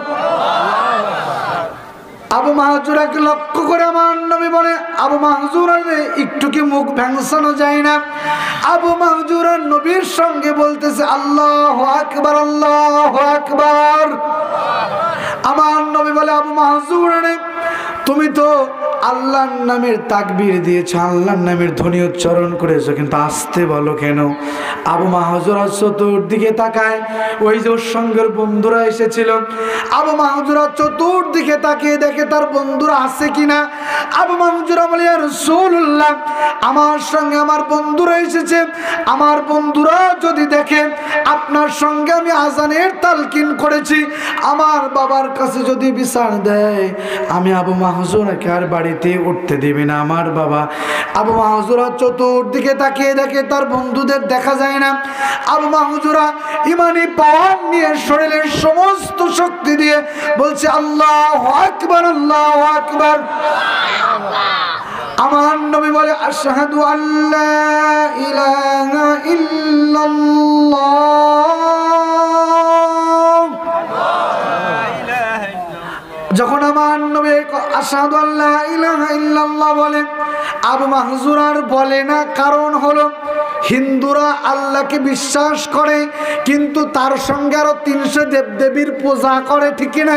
আবু মাহজুরাকে লক্ষ্য করে আমার নবী বলে, আবু মাহজুরা, একটু কি মুখ ভেঙানো যায় না? আবু মাহজুরা নবীর সঙ্গে বলতেছে, আল্লাহু আকবার, আল্লাহু আকবার। আমার নবী বলে, আবু মাহজুরা, তুমি তো আল্লাহর নামের তাকবীর দিয়েছো, আল্লাহর নামের ধ্বনি উচ্চারণ করেছো, কিন্তু আসতে বলো কেন? আবু মাহজুরা চতুর্দিকে তাকায়, ওই যে ওর সঙ্গের বন্ধুরা এসেছিল। আবু মাহজুরা চতুর্দিকে তাকিয়ে দেখে তার বন্ধুরা আছে কিনা। আবু মাহজুরা বলে, ইয়া রাসূলুল্লাহ, আমার সঙ্গে আমার বন্ধুরা এসেছে, আমার বন্ধুরা যদি দেখে আপনার সঙ্গে আমি আজানের তালকিন করেছি, আমার বাবার কাছে যদি বিচার দেয়, আমি আবু মাহজুরাকে আর বাড়িতে উঠতে দেবে না আমার বাবা। আবু মাহজুরা চতুর্দিকে তাকিয়ে দেখে তার বন্ধুদের দেখা যায় না। আবু মাহজুরা ইমানি পাওয়ার নিয়ে শরীরের সমস্ত শক্তি দিয়ে বলছে, আল্লাহু আকবার, আল্লাহু আকবার। আমার নবী বলে, আশহাদু আল্লা ইলাহা ইল্লাল্লাহ। যখন আমার নবী আশহাদু আল্লা ইলাহা ইল্লাল্লাহ বলে, আবু মাহজুরার বলে না, কারণ হলো হিন্দুরা আল্লাহকে বিশ্বাস করে, কিন্তু তার সঙ্গে আরো 300 দেবদেবীর পূজা করে, ঠিক না?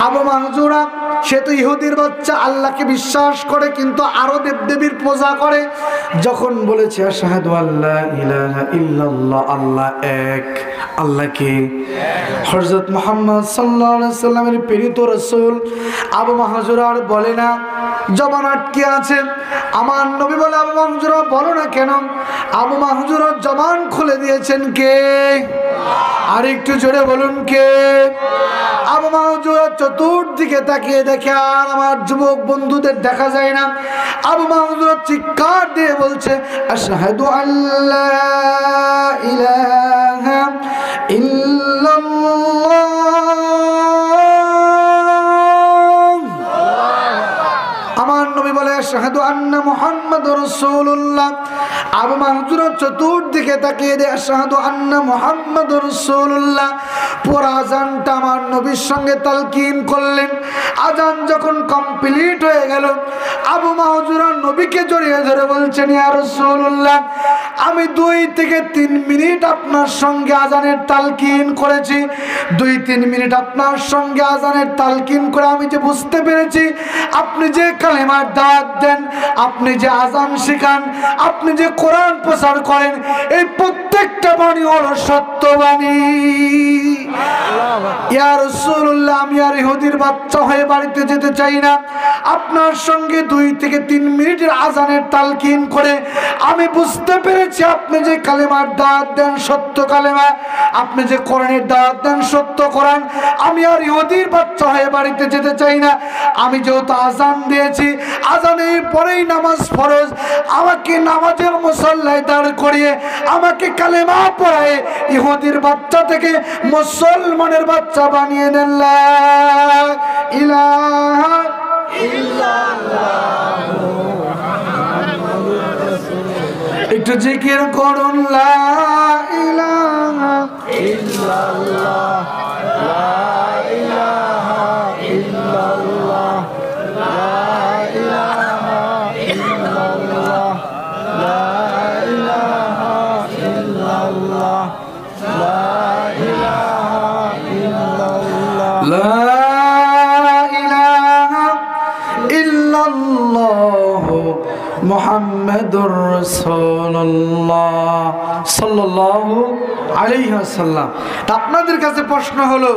আবু মাহজুরা সে তো ইহুদির বাচ্চা, আল্লাহকে বিশ্বাস করে কিন্তু আরো দেবদেবীর পূজা করে। যখন বলেছে আশহাদু আল্লা ইলাহা ইল্লাল্লাহ, আল্লাহ এক, আল্লাহকে হযরত মুহাম্মদ সাল্লাল্লাহু আলাইহি সাল্লামের প্রেরিত রাসূল, আবু মাহজুরা আর বলে না, জবান আটকে আছে। আমার নবী বলে, আবু মাহজুরা বলো না কেন? আবু মাহজুরা জবান খুলে দিয়েছেন কে? আর একটু জোরে বলুন, কে? আবু মাহজুরা চতুর্দিকে তাকিয়ে দেখে আর আমার যুবক বন্ধুদের দেখা যায় না। আবু মাহজুরা চিৎকার দিয়ে বলছে, আশহাদু আল্লা ইলাহা ইল্লাল্লাহ। আমার নবী বলে, আশহাদু আন্না মুহাম্মাদুর রাসূলুল্লাহ। আবু মাহজুরা চতুর্দিকে তাকিয়ে দেয়, আশহাদু আন্না মুহাম্মাদুর রাসূলুল্লাহ। পুরো আজানটা আমার নবীর সঙ্গে তালকিন করলেন। আজান যখন কমপ্লিট হয়ে গেল, আবু মাহজুরা নবীকে জড়িয়ে ধরে বলছেন, ইয়া রাসূলুল্লাহ, আমি 2 থেকে 3 মিনিট আপনার সঙ্গে আজানের তালকিন করেছি। 2-3 মিনিট আপনার সঙ্গে আজানের তালকিন করে আমি যে বুঝতে পেরেছি আপনি যে কালেমার দাওয়াত দেন, আপনি যে আজান শেখান, আপনি যে কোরআন প্রচার করেন, এই প্রত্যেকটা বাণী হলো সত্য বাণী। ইয়া রাসূলুল্লাহ, আমি আর ইহুদির বাচ্চা হয়ে বাড়িতে যেতে চাই না। আপনার সঙ্গে 2 থেকে 3 মিনিটের আজানের তালকিন করে আমি বুঝতে পেরেছি আপনি যে কালেমার দাওয়াত দেন সত্য কালেমা, আপনি যে কোরআনের দাওয়াত দেন সত্য কোরআন। আমি আর ইহুদির বাচ্চা হয়ে বাড়িতে যেতে চাই না। আমি যেহেতু আজান দিয়েছি, আজানের পরেই নামাজ ফরজ, আমাকে নামাজের মুসল্লায় দাঁড় করিয়ে আমাকে কালেমা পড়ায় ইহুদির বাচ্চা থেকে মুসলমানের বাচ্চা বানিয়ে দেন। লা ইলাহা ইল্লাল্লাহ, একটু জিকির করুন, লা ইলাহা ইল্লাল্লাহ, লা ইলাহা ইল্লাল্লাহ, লা ইলাহা ইল্লাল্লাহ, লা ইলাহা ইল্লাল্লাহ, লা ইলাহা ইল্লাল্লাহ, লা ইলাহা ইল্লাল্লাহ মুহাম্মাদুর রাসূলুল্লাহ সাল্লাল্লাহু আলাইহি ওয়াসাল্লাম। আপনাদের কাছে প্রশ্ন হলো,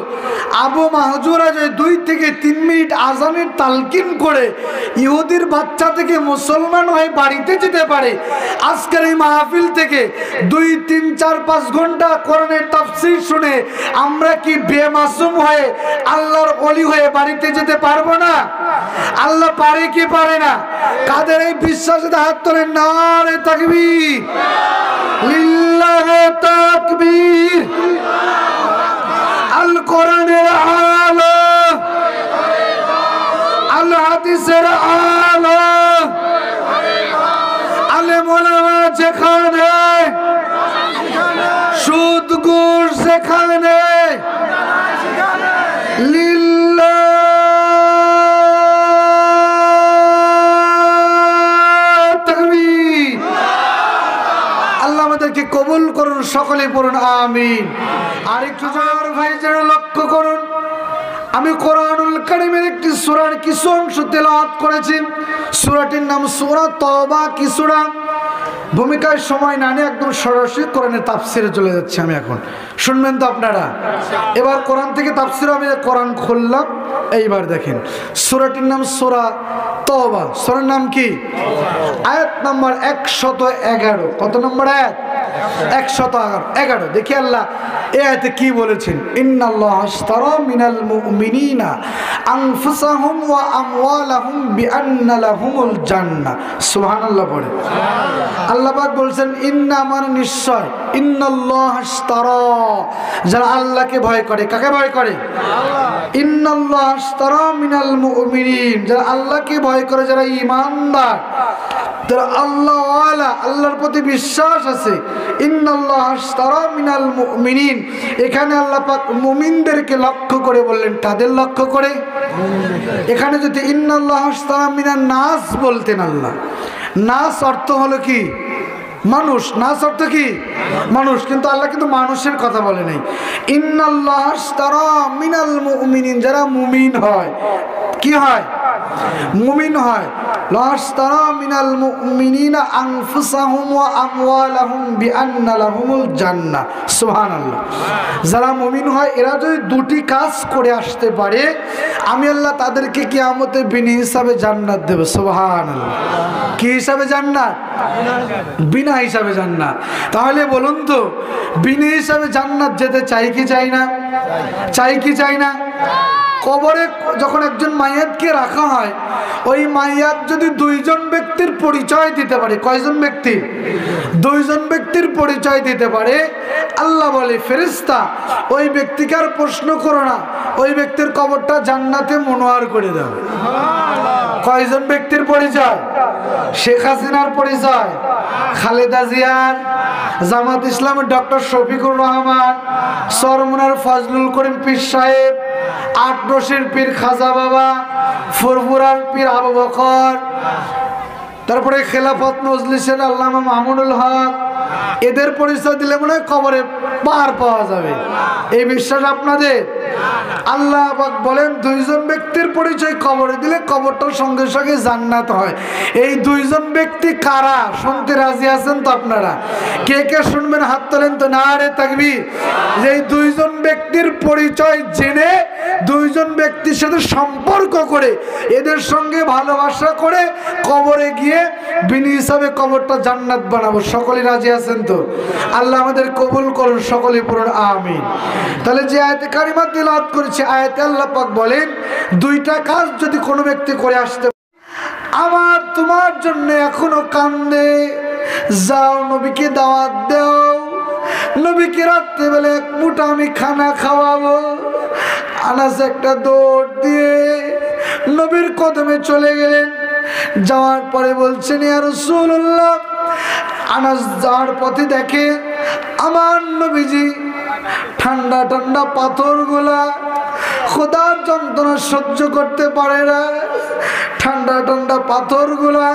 আবু মাহজুরা যে 2 থেকে 3 মিনিট আজানের তালকিন করে ইহুদির বাচ্চা থেকে মুসলমান হয়ে বাড়িতে যেতে পারে, আজকের এই মাহফিল থেকে 2, 3, 4, 5 ঘন্টা কোরআনের তাফসীর শুনে আমরা কি বেমাসুম হয়ে আল্লাহর ওলি হয়ে বাড়িতে যেতে পারবো না? আল্লাহ পারে কি পারে না? কাদের এই বিশ্বাসে হাত তোলেন, নারে তাকবীর, লিল্লাহি তাকবীর। আল কোরআনের আলো, আল হাদিসের আলো, আলেম ওলামা যেখানে, সুদ ঘুষ যেখানে, লিল্লাহ তাকবীর। আল্লাহ আমাদেরকে কবুল করুন, সকলে পড়ুন আমিন। আর একটু জোর ভাই যারা লক্ষ্য করুন, আমি কোরআনুল কারীমের একটি সূরার কিছু অংশ তেলাওয়াত করেছি। সূরাটির নাম সূরা তওবা। কি সূরা? ভূমিকায় সময় না নিয়ে একদম সরাসরি কোরআনের তাফসিরে চলে যাচ্ছে। আমি এখন শুনবেন তো আপনারা? এবার কোরআন থেকে তাফসির হবে। কোরআন খুললাম, এইবার দেখেন সূরাটির নাম সূরা তওবা। সূরার নাম কি? আয়াত নাম্বার 111। কত নম্বর আয়াত? 111। দেখি আল্লাহ এই আয়াতে কি বলেছেন। ইন্নাল্লাহা আশতারা মিনাল মুমিনিনা আনফুসাহুম ওয়া আমওয়ালাহুম বিআন্না লাহুমুল জান্নাহ। সুবহানাল্লাহ পড়ে। আল্লাহ পাক বলছেন, ইন্না মানে নিশ্চয়, ইন্নাল্লাহা আশতারা, যারা আল্লাহকে ভয় করে। কাকে ভয় করে? আল্লাহ। ইন্নাল্লাহা আশতারা মিনাল মুমিনিন, যারা আল্লাহকে ভয় করে, যারা ঈমানদার, যারা আল্লাহওয়ালা, আল্লাহর প্রতি বিশ্বাস আছে। ইন্নাল্লাহা আশতারা মিনাল মুমিনিন, এখানে আল্লাহ পাক মুমিনদেরকে লক্ষ্য করে বললেন। কাদের লক্ষ্য করে? এখানে যদি ইন্নাল্লাহা আশতারা মিনান নাস বলতেন, আল্লাহ নাস অর্থ হলো কি? মানুষ। নাস অর্থ কি? মানুষ। কিন্তু আল্লাহ কিন্তু মানুষের কথা বলে নাই। ইন্নাল্লাহা আশতারা মিনাল মুমিনিন, যারা মুমিন হয়। কি হয়? মুমিন হয়। লাশতারা মিনাল মুমিনিনা আনফুসাহুম ওয়া আমওয়ালাহুম বিআন্না লাহুমুল জান্নাহ। সুবহানাল্লাহ। যারা মুমিন হয় এরা যদি 2টি কাজ করে আসতে পারে, আমি আল্লাহ তাদেরকে কিয়ামতে বিনা হিসাবে জান্নাত দেব। সুবহানাল্লাহ। কি হিসাবে জান্নাত? বিনা হিসাবে জান্নাত। তাহলে বলুন তো, বিনা হিসাবে জান্নাত যেতে চাই কি চাই না? চাই কি চাই না? কবরে যখন একজন মাইয়াতকে রাখা হয়, ওই মাইয়াত যদি 2 জন ব্যক্তির পরিচয় দিতে পারে। কয়জন ব্যক্তি? 2 জন ব্যক্তির পরিচয় দিতে পারে। আল্লাহ বলে, ফেরেশতা ওই ব্যক্তিকে আর প্রশ্ন করো না, ওই ব্যক্তির কবরটা জান্নাতে মনোয়ার করে দাও। কয়জন ব্যক্তির পরিচয়? শেখ হাসিনার পরিচয়, খালেদা জিয়ার, জামাত ইসলামের ডক্টর শফিকুর রহমান, সরমুনার ফজলুল করিম পীর সাহেব, আটরশির পীর খাজা বাবা, ফুরফুরার পীর আবু বকর, তারপরে খেলাফত মজলিসের আল্লামা মামুনুল হক। এদের পরিচয় দিলে মনে হয় কবরে পার পাওয়া যাবে, এই বিশ্বাস আপনাদের? আল্লাহ পাক বলেন দুইজন ব্যক্তির পরিচয় কবরে দিলে কবরটার সঙ্গে সঙ্গে জান্নাত হয়। এই দুইজন ব্যক্তি কারা শুনতে রাজি আছেন তো আপনারা? কে কে শুনবেন হাত তোলেন তো, নারে তাকবীর। এই দুইজন ব্যক্তির পরিচয় জেনে দুইজন ব্যক্তির সাথে সম্পর্ক করে এদের সঙ্গে ভালোবাসা করে কবরে গিয়ে বিনি হিসাবে কবরটা জান্নাত বানাবো। সকলে রাজি আছেন তো? আল্লাহ আমাদের কবুল করুন, সকলে পড়ুন আমিন। তাহলে যে আয়াতে কারিমা তেলাওয়াত করেছে, আয়াতে আল্লাহ পাক বলেন দুইটা কাজ যদি কোনো ব্যক্তি করে আসতে, আমার তোমার জন্য এখনো কান্দে, যাও নবীকে দাওয়াত দাও, নবীকে রাত্রেবেলা এক মুঠা আমি খানা খাওয়াবো। আনাস একটা দৌড় দিয়ে নবীর কদমে চলে গেলেন। যাওয়ার পরে বলছেন ইয়া রাসূলুল্লাহ, আনাস যাওয়ার পথে দেখে আমার নবীজি ঠান্ডা ঠান্ডা পাথরগুলা খোদার যন্ত্রণা সহ্য করতে পারে না, ঠান্ডা ঠান্ডা পাথরগুলা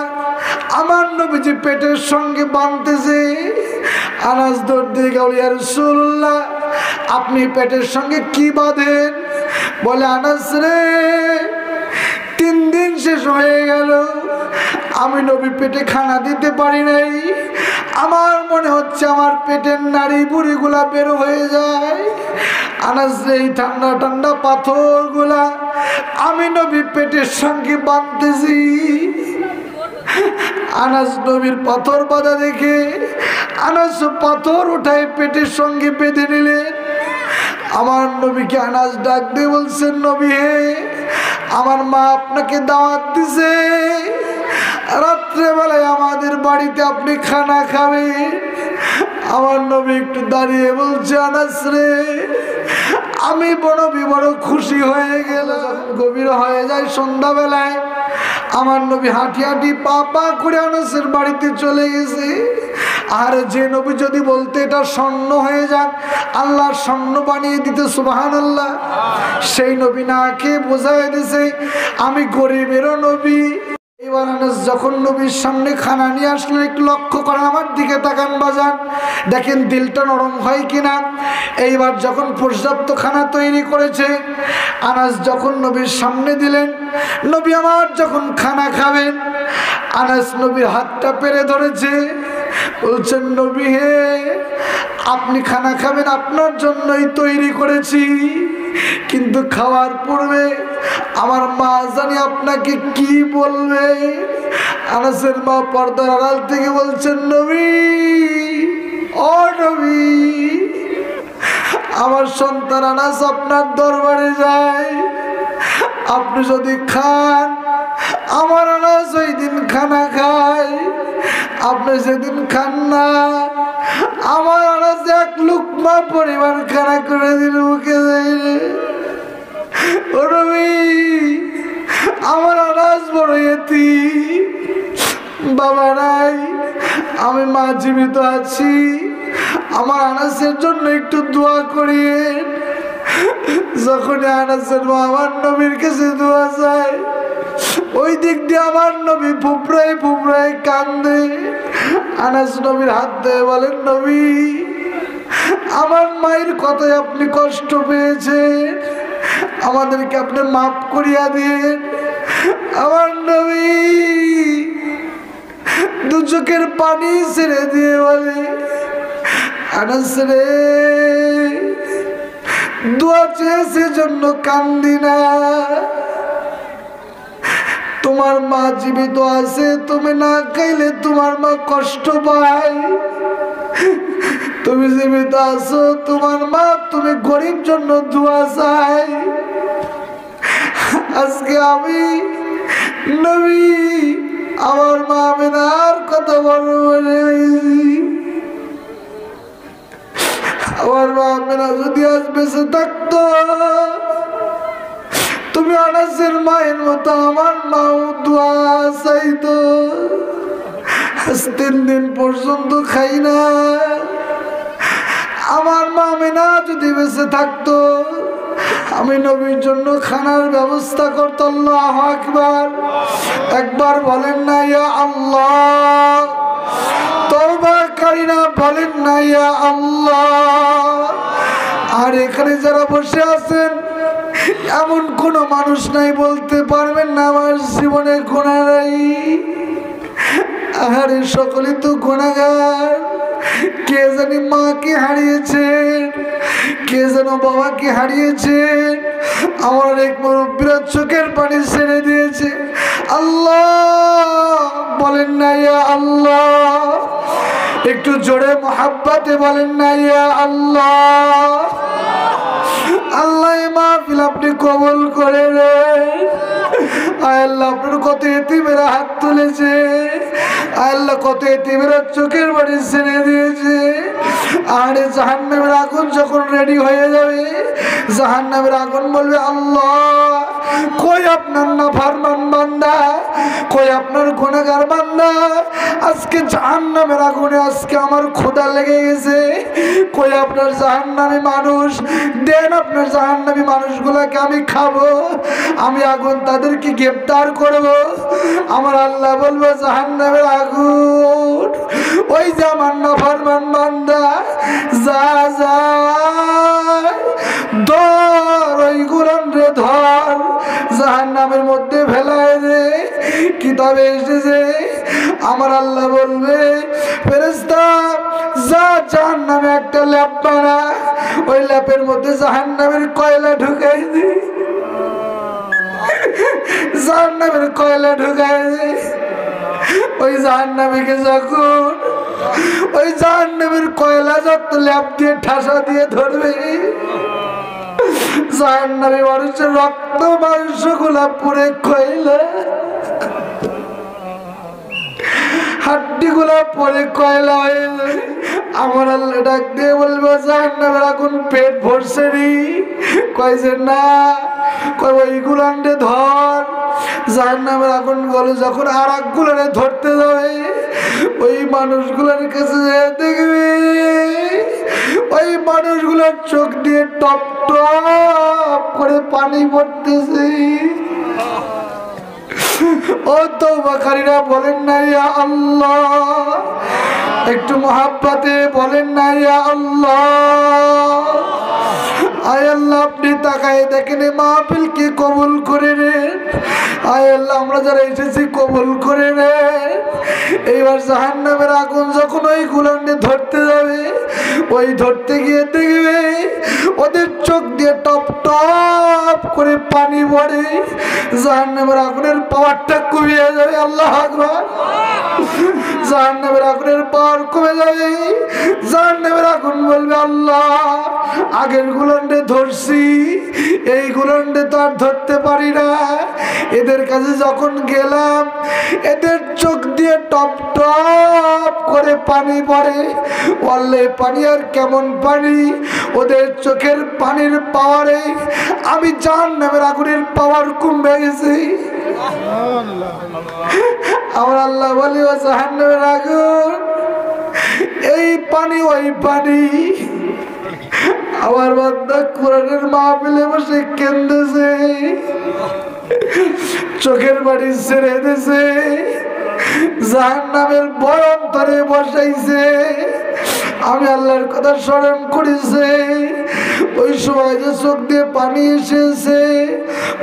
আমার নবীজি পেটের সঙ্গে বাঁধতেছে। আনাস দৌড় দিয়ে গেল, ইয়া রাসূলুল্লাহ আপনি পেটের সঙ্গে কি বাঁধেন? বলে আনাস রে, 3 দিন শেষ হয়ে গেল, আমি নবী পেটে খানা দিতে পারি নাই, আমার মনে হচ্ছে আমার পেটের নাড়ি বুড়িগুলা বের হয়ে যায়। আনাস এই ঠান্ডা ঠান্ডা পাথরগুলা আমি নবী পেটের সঙ্গে বাঁধতেছি। আনাস নবীর পাথর বাঁধা দেখে আনাস পাথর উঠায় পেটের সঙ্গে বেঁধে নিলেন। আমার নবীকে আনাস ডাক দিয়ে বলছেন, নবী হে, আমার মা আপনাকে দাওয়াত দিছে, রাত্রেবেলায় আমাদের বাড়িতে আপনি খানা খাবেন। আমার নবী একটু দাঁড়িয়ে বলছে, আনাস রে, আমি বড় খুশি হয়ে গেল। গভীর হয়ে যায় সন্ধ্যাবেলায়, আমার নবী হাঁটি হাঁটি পা পা করে আনাসের বাড়িতে চলে গেছে। আর যে নবী যদি বলতে এটা স্বর্ণ হয়ে যাক, আল্লাহ স্বর্ণ বানিয়ে দিতে সুবহানাল্লাহ, সেই নবী না খেয়ে বোঝায় দিছে আমি গরিবেরও নবী। এবার আনাস যখন নবীর সামনে খানা নিয়ে আসলেন, একটু লক্ষ্য করেন, আমার দিকে তাকান বাজান, দেখেন দিলটা নরম হয় কিনা। এইবার যখন পর্যাপ্ত খানা তৈরি করেছে, আনাস যখন নবীর সামনে দিলেন, নবী আমার যখন খানা খাবেন, আনাস নবীর হাতটা পেরে ধরেছে, বলছেন নবী হে, আপনি খানা খাবেন, আপনার জন্যই তৈরি করেছি, কিন্তু খাওয়ার পূর্বে আমার মা জানি আপনাকে কি বলবে। আনাসের মা পর্দার আড়াল থেকে বলছেন, নবী, ও নবী, আমার সন্তান আনাস আপনার দরবারে যায়, আপনি যদি খান, আমার আনাস ওই দিন খানা খায়, আপনি সেদিন খান না, আমার আনাস 1 লুকমা পরিমাণ খানা করে দিন মুখে দেয়। ও নবী, আমার আনাস বড় এতিম, বাবা নাই, আমি মা জীবিত আছি, আমার আনাসের জন্য একটু দোয়া করিয়েন। যখন আনাসের মা আমার নবীর কাছে দোয়া চায়, ওই দিক দিয়ে আমার নবী ফুপড়ায় কান্দে। আনাস নবীর হাত ধরে বলেন, নবী, আমার মায়ের কথায় আপনি কষ্ট পেয়েছেন, আমাদেরকে আপনি মাফ করিয়া দিন। আমার নবী 2 চোখের পানি ছেড়ে দিয়ে বলে, আনাস রে, দোয়া চেয়েছে জন্য কান্দি না, তোমার মা জীবিত আছে, তুমি না খাইলে তোমার মা কষ্ট পায়, তুমি জীবিত আছো, তোমার মা, তুমি গরিব জন্য দোয়া চাই। আজকে আমি নবী আমার মা আমিনার কথা বড় মনে হয়েছি। আমার মা আমিনা যদি আজ বেঁচে থাকতো, তুমি আনাসের মায়ের মতো আমার মাও দোয়া চাইতো। আজ 3 দিন পর্যন্ত খাই না। আমার মা আমিনা যদি বেঁচে থাকতো আমি নবীর জন্য খানার ব্যবস্থা করতাম। আল্লাহু আকবার। একবার বলেন না ইয়া আল্লাহ। তওবাকারীরা বলেন না ইয়া আল্লাহ। আর এখানে যারা বসে আছেন এমন কোন মানুষ নাই বলতে পারবেন না আমার জীবনে গুনাহ নাই। আরে সকলে তো গুনাহগার। কে জানি মাকে হারিয়েছেন, কে যেন বাবাকে হারিয়েছেন। আমার এক মুরব্বীরা চোখের পানি ছেড়ে দিয়েছে। আল্লাহ বলেন না ইয়া আল্লাহ। একটু জোরে মোহাব্বতে বলেন না ইয়া আল্লাহ। আল্লাহ মাহফিল আপনি কবুল করে নেন। আয় আল্লাহ আপনার কত এতিমেরা হাত তুলেছে। আয় আল্লাহ কত এতিমেরা চোখের বাড়ি ছেড়ে দিয়েছে। আর জাহান্নামের আগুন যখন রেডি হয়ে যাবে, জাহান্নামের আগুন বলবে আল্লাহ কই আপনার নাফরমান বান্দা, কই আপনার গুনাহগার বান্দা। আজকে জাহান্নামের আগুনে আজকে আমার ক্ষুধা লেগে গেছে। কই আপনার জাহান্নামী মানুষ, দেন আপনার জাহান্নামী মানুষগুলোকে আমি খাবো, আমি আগুন তাদেরকে গ্রেফতার করব। আমার আল্লাহ বলবো জাহান্নামের আগুন ওই যে আমার নাফরমান বান্দা যা যা ধর ওই গুলান রে ধর, জাহান্নামের মধ্যে ফেলায় দে। কিতাবে এসেছে আমার আল্লাহ বলবে ফেরেশতা যা জাহান্নামে একটা ল্যাপ বানা, ওই ল্যাপের মধ্যে জাহান্নামের কয়লা ঢুকাই দে, জাহান্নামের কয়লা ঢুকাই দে। ওই জাহান্নামীকে যখন ওই জাহান্নামের কয়লা যত ল্যাপ দিয়ে ঠাসা দিয়ে ধরবে, জাহান্নামী মানুষের রক্ত মাংস গুলা পুড়ে কয়লা, হাড্ডি গুলা পরে কয়লা হয়ে যায়। আমার আল্লাহ ডাক দিয়ে বলবো জাহান্নামের আগুন পেট ভরছে নি, কয়েছে না, কয় ওই গুলান্ডে ধর। জাহান্নামের আগুন বলে যখন আর এক গুলানে ধরতে যাবে, ওই মানুষগুলোর কাছে দেখবে ওই মানুষগুলোর চোখ দিয়ে টপ টপ করে পানি পড়তেছে। ও তওবাকারীরা বলেন না ইয়া আল্লাহ। একটু মোহাব্বতে বলেন না ইয়া আল্লাহ। আয় আল্লাহ আপনি তাকায় দেখেন মাহফিলকে কবুল করে নেন। আয় আল্লাহ আমরা যারা এসেছি কবুল করে নেন। এইবার জাহান্নামের আগুন যখন ওই গুলানে ধরতে যাবে, ওই ধরতে গিয়ে দেখবে ওদের চোখ দিয়ে টপ টপ করে পানি পড়ে, জাহান্নামের আগুনের পাওয়ারটা কমিয়ে যাবে। আল্লাহু আকবার। জাহান্নামের আগুনের পাওয়ার কমে যাবে। জাহান্নামের আগুন বলবে আল্লাহ আগের গুলান্ডে ধরছি, এই গুলান্ডে তো আর ধরতে পারি না। এদের কাছে যখন গেলাম এদের চোখ দিয়ে টপ টপ করে পানি পড়ে। বললে পানি আর কেমন পানি, ওদের চোখের পানির পাওয়ারে আমি জাহান্নামের আগুনের পাওয়ার কমে গেছে। আমার আল্লাহ বলি ও জাহান্নামের আগুন এই পানি ওই পানি। আমার বান্দা কোরআনের মাহফিলে বসে কেঁদেছে, চোখের বাড়ি ছেড়ে দিয়েছে, জাহান্নামের ভয় অন্তরে বসাইছে। আমি আল্লাহর কথা স্মরণ করেছে। ওই সময় যে চোখ দিয়ে পানি এসেছে,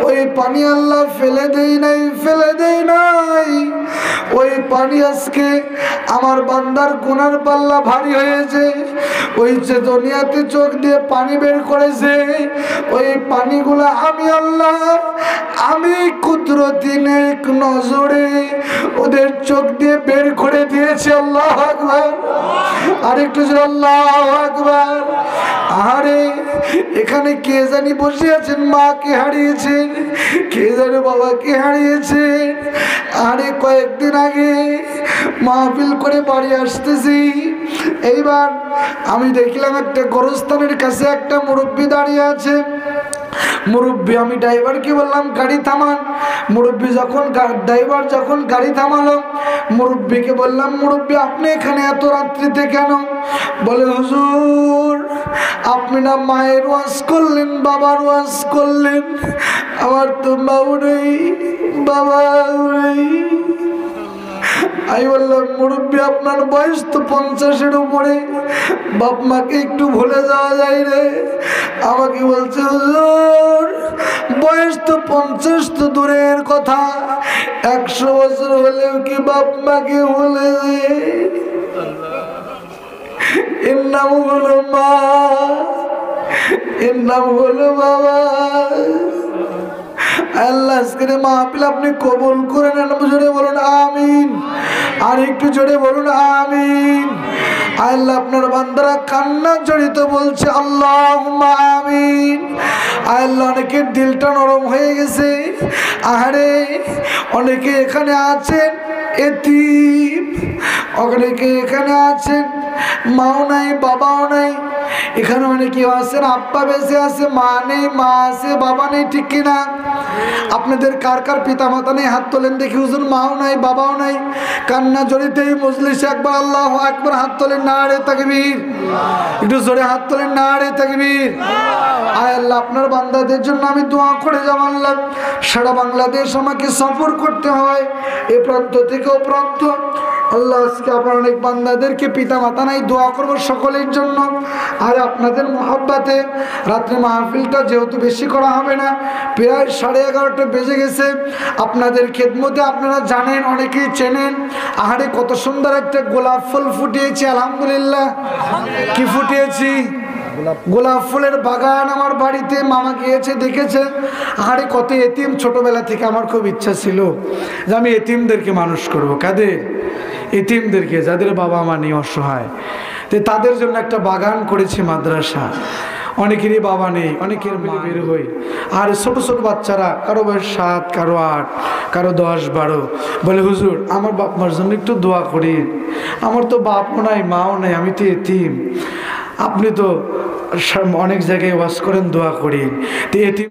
ওই পানি আল্লাহ ফেলে দেই নাই, ফেলে দেই নাই। ওই পানি আজকে আমার বান্দার গুনার পাল্লা ভারী হয়েছে। ওই যে দুনিয়াতে চোখ দিয়ে পানি বের করেছে, ওই পানিগুলা আমি আল্লাহ আমি কুদরতি নেক নজরে ওদের চোখ দিয়ে বের করে দিয়েছি। আল্লাহু আকবার। আরেকটু জোরে আল্লাহু আকবার। আরে এখানে কে জানি বসে আছেন মাকে হারিয়েছেন, কে জানি বাবাকে হারিয়েছেন। আরে কয়েকদিন আগে মাহফিল করে বাড়ি আসতেছি, এইবার আমি দেখলাম একটা গোরস্থানের কাছে একটা মুরব্বী দাঁড়িয়ে আছে। মুরব্বী, আমি ড্রাইভারকে বললাম গাড়ি থামান। মুরব্বী যখন ড্রাইভার যখন গাড়ি থামালো, মুরব্বীকে বললাম, মুরব্বী আপনি এখানে এত রাত্রিতে কেন? বলে হুজুর আপনি না মায়ের ওয়াজ করলেন, বাবার ওয়াজ করলেন, আমার তো বাবু নেই, বাবা নেই। আমি বললাম মুরব্বী আপনার বয়স তো 50-এর উপরে, বাপ মাকে একটু ভুলে যাওয়া যায় রে। আমাকে বলছে হুজুর বয়স তো 50 তো দূরের কথা, 100 বছর হলেও কি বাপ মাকে ভুলে যায়? এর নাম হলো মা, এর নাম হলো বাবা। আল্লাহ আজকের মাহফিল আপনি কবুল করে নেন, জোরে বলুন আমিন। আর একটু জোরে বলুন আমিন। আল্লাহ আপনার বান্দারা কান্না জড়িত বলছে আল্লাহুম্মা আমিন। আল্লাহ অনেকের দিলটা নরম হয়ে গেছে। আহারে অনেকে এখানে আছেন এতিম, অনেকে এখানে আছেন মাও নাই বাবাও নাই, এখানে অনেকে আছেন আব্বা বেঁচে আছে, মা নেই, মা আছে বাবা নেই, ঠিক কিনা? আপনাদের কার কার পিতা মাতা নেই হাত তোলেন দেখি। হুজুর মাও নাই বাবাও নাই, কান্না জড়িত এই মজলিসে একবার আল্লাহু আকবার হাত তোলেন, নারে তাকবীর। একটু জোরে হাত তোলেন, নারে তাকবীর। আয় আল্লাহ আপনার বান্দাদের জন্য আমি দোয়া করে যাব আল্লাহ। সারা বাংলাদেশ আমাকে সফর করতে হয়, এ প্রান্ত থেকে ও প্রান্ত। আল্লাহ আজকে আপনার অনেক বান্দাদেরকে পিতা মাতা নাই, দোয়া করবো সকলের জন্য। আর আপনাদের মহব্বতে রাত্রে মাহফিলটা যেহেতু বেশি করা হবে না, প্রায় 11:30 বেজে গেছে। আপনাদের খেদমতে আপনারা জানেন, অনেকেই চেনেন, আহারে কত সুন্দর একটা গোলাপ ফুল ফুটিয়েছি আলহামদুলিল্লাহ। কি ফুটিয়েছি? গোলাপ ফুলের বাগান আমার বাড়িতে মামা গিয়েছে দেখেছে। আরে কত এতিম, ছোটবেলা থেকে আমার খুব ইচ্ছা ছিল যে আমি এতিমদেরকে মানুষ করব। কাদের? এতিমদেরকে, যাদের বাবা মা নেই, অসহায়, তো তাদের জন্য একটা বাগান করেছি, মাদ্রাসা। অনেকেরই বাবা নেই, অনেকের মা বের হই, আর ছোট ছোট বাচ্চারা, কারো বয়স 7, কারো 8, কারো 10, 12, বলে হুজুর আমার বাপ মার জন্য একটু দোয়া করি, আমার তো বাপও নাই মাও নাই, আমি তো এতিম, আপনি তো অনেক জায়গায় ওয়াজ করেন, দোয়া করি। তো এতিম